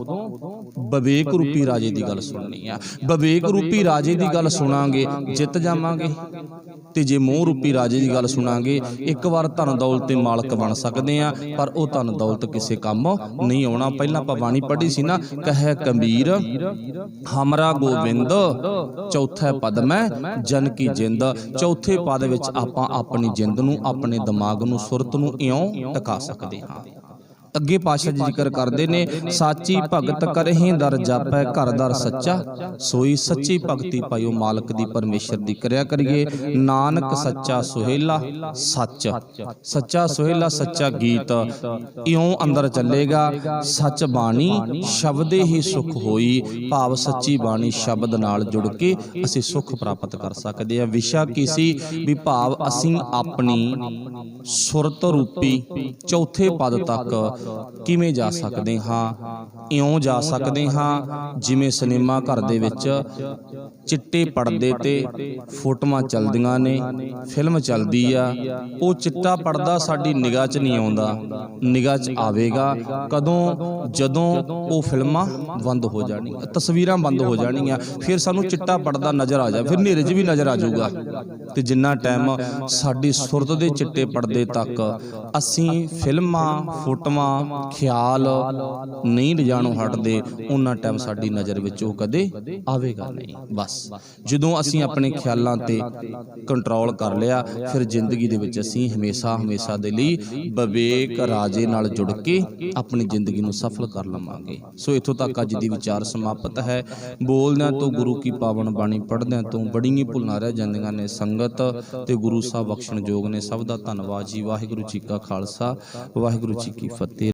ਵਿਵੇਕ ਰੂਪੀ ਰਾਜੇ ਦੀ ਗੱਲ ਸੁਣਨੀ ਆ। ਵਿਵੇਕ ਰੂਪੀ ਰਾਜੇ ਦੀ ਗੱਲ ਸੁਣਾਂਗੇ, ਜਿੱਤ ਜਾਵਾਂਗੇ। ਤੇ ਜੇ ਮੋਹ ਰੂਪੀ ਰਾਜੇ ਦੀ ਗੱਲ ਸੁਣਾਂਗੇ, ਇੱਕ ਵਾਰ ਧਨ ਦੌਲਤ ਦੇ ਮਾਲਕ ਬਣ ਸਕਦੇ ਆ, ਪਰ ਉਹ ਧਨ ਦੌਲਤ ਕਿਸੇ ਕੰਮ ਨਹੀਂ ਆਉਣਾ। ਪਹਿਲਾਂ ਆਪਾਂ ਬਾਣੀ ਪੜ੍ਹੀ ਸੀ ਨਾ, ਕਹੈ ਕਬੀਰ ਹਮਰਾ ਗੋਬਿੰਦ, ਚੌਥਾ ਪਦ ਮੈਂ ਜਨ ਕੀ ਜਿੰਦ। ਚੌਥੇ ਪਦ ਵਿੱਚ ਆਪਾਂ ਆਪਣੀ ਜਿੰਦ ਨੂੰ, ਆਪਣੇ ਦਿਮਾਗ ਨੂੰ, ਸੁਰਤ ਨੂੰ ਇਉਂ ਟਿਕਾ ਸਕਦੇ ਹਾਂ। ਅੱਗੇ ਪਾਤਸ਼ਾਹ ਜੀ ਜ਼ਿਕਰ ਕਰਦੇ ਨੇ, ਸਾਚੀ ਭਗਤ ਕਰਹਿ ਦਰ ਜਾਪੈ, ਘਰ ਦਰ ਸੱਚਾ ਸੋਈ। ਸੱਚੀ ਭਗਤੀ ਪਾਇਓ ਮਾਲਕ ਦੀ, ਪਰਮੇਸ਼ਰ ਦੀ ਕਰਿਆ ਕਰੀਏ। ਨਾਨਕ ਸੱਚਾ ਸੁਹੇਲਾ ਸੱਚ, ਸੱਚਾ ਸੁਹੇਲਾ ਸੱਚਾ ਗੀਤ ਇਉਂ ਅੰਦਰ ਚੱਲੇਗਾ। ਸੱਚ ਬਾਣੀ ਸ਼ਬਦੇ ਹੀ ਸੁਖ ਹੋਈ। ਭਾਵ ਸੱਚੀ ਬਾਣੀ ਸ਼ਬਦ ਨਾਲ ਜੁੜ ਕੇ ਅਸੀਂ ਸੁਖ ਪ੍ਰਾਪਤ ਕਰ ਸਕਦੇ ਹਾਂ। ਵਿਸ਼ਾ ਕੀ ਸੀ ਵੀ ਭਾਵ ਅਸੀਂ ਆਪਣੀ ਸੁਰਤ ਰੂਪੀ ਚੌਥੇ ਪਦ ਤੱਕ ਕਿਵੇਂ ਜਾ ਸਕਦੇ ਹਾਂ? ਇਉਂ ਜਾ ਸਕਦੇ ਹਾਂ ਜਿਵੇਂ ਸਿਨੇਮਾ ਘਰ ਦੇ ਵਿੱਚ ਚਿੱਟੇ ਪਰਦੇ ਤੇ ਫੋਟੋਆਂ ਚੱਲਦੀਆਂ ਨੇ, ਫਿਲਮ ਚੱਲਦੀ ਆ। ਉਹ ਚਿੱਟਾ ਪਰਦਾ ਸਾਡੀ ਨਿਗਾਹ 'ਚ ਨਹੀਂ ਆਉਂਦਾ, ਨਿਗਾਹ 'ਚ ਆਵੇਗਾ ਕਦੋਂ? ਜਦੋਂ ਉਹ ਫਿਲਮਾਂ ਬੰਦ ਹੋ ਜਾਣੀਆਂ, ਤਸਵੀਰਾਂ ਬੰਦ ਹੋ ਜਾਣੀਆਂ, ਫਿਰ ਸਾਨੂੰ ਚਿੱਟਾ ਪਰਦਾ ਨਜ਼ਰ ਆ ਜਾ, ਫਿਰ ਹਨੇਰੇ 'ਚ ਵੀ ਨਜ਼ਰ ਆ ਜਾਊਗਾ। ਤੇ ਜਿੰਨਾ ਟਾਈਮ ਸਾਡੀ ਸੁਰਤ ਦੇ ਚਿੱਟੇ ਪਰਦੇ ਤੱਕ ਅਸੀਂ ਫਿਲਮਾਂ, ਫੋਟੋਆਂ, ਖਿਆਲ ਨਹੀਂ ਲਿਜਾਣੋਂ ਹਟਦੇ, ਉਹਨਾਂ ਟਾਈਮ ਸਾਡੀ ਨਜ਼ਰ ਵਿੱਚ ਉਹ ਕਦੇ ਆਵੇਗਾ ਨਹੀਂ। ਬਸ ਜਦੋਂ ਅਸੀਂ ਆਪਣੇ ਖਿਆਲਾਂ ਤੇ ਕੰਟਰੋਲ ਕਰ ਲਿਆ, ਫਿਰ ਜ਼ਿੰਦਗੀ ਦੇ ਵਿੱਚ ਅਸੀਂ ਹਮੇਸ਼ਾ ਹਮੇਸ਼ਾ ਦੇ ਲਈ ਵਿਵੇਕ ਰਾਜੇ ਨਾਲ ਜੁੜ ਕੇ ਆਪਣੀ ਜ਼ਿੰਦਗੀ ਨੂੰ ਸਫਲ ਕਰ ਲਵਾਂਗੇ। ਸੋ ਇੱਥੋਂ ਤੱਕ ਅੱਜ ਦੀ ਵਿਚਾਰ ਸਮਾਪਤ ਹੈ। ਬੋਲਦਿਆਂ ਤੋਂ ਗੁਰੂ ਕੀ ਪਾਵਨ ਬਾਣੀ ਪੜ੍ਹਦਿਆਂ ਤੋਂ ਬੜੀਆਂ ਭੁੱਲਾਂ ਰਹਿ ਜਾਂਦੀਆਂ ਨੇ। ਸੰਗਤ ਤੇ ਗੁਰੂ ਸਾਹਿਬ ਬਖਸ਼ਣ ਯੋਗ ਨੇ। ਸਭ ਦਾ ਧੰਨਵਾਦ ਜੀ। ਵਾਹਿਗੁਰੂ ਜੀ ਕਾ ਖਾਲਸਾ, ਵਾਹਿਗੁਰੂ ਜੀ ਕੀ ਫਤਿਹ।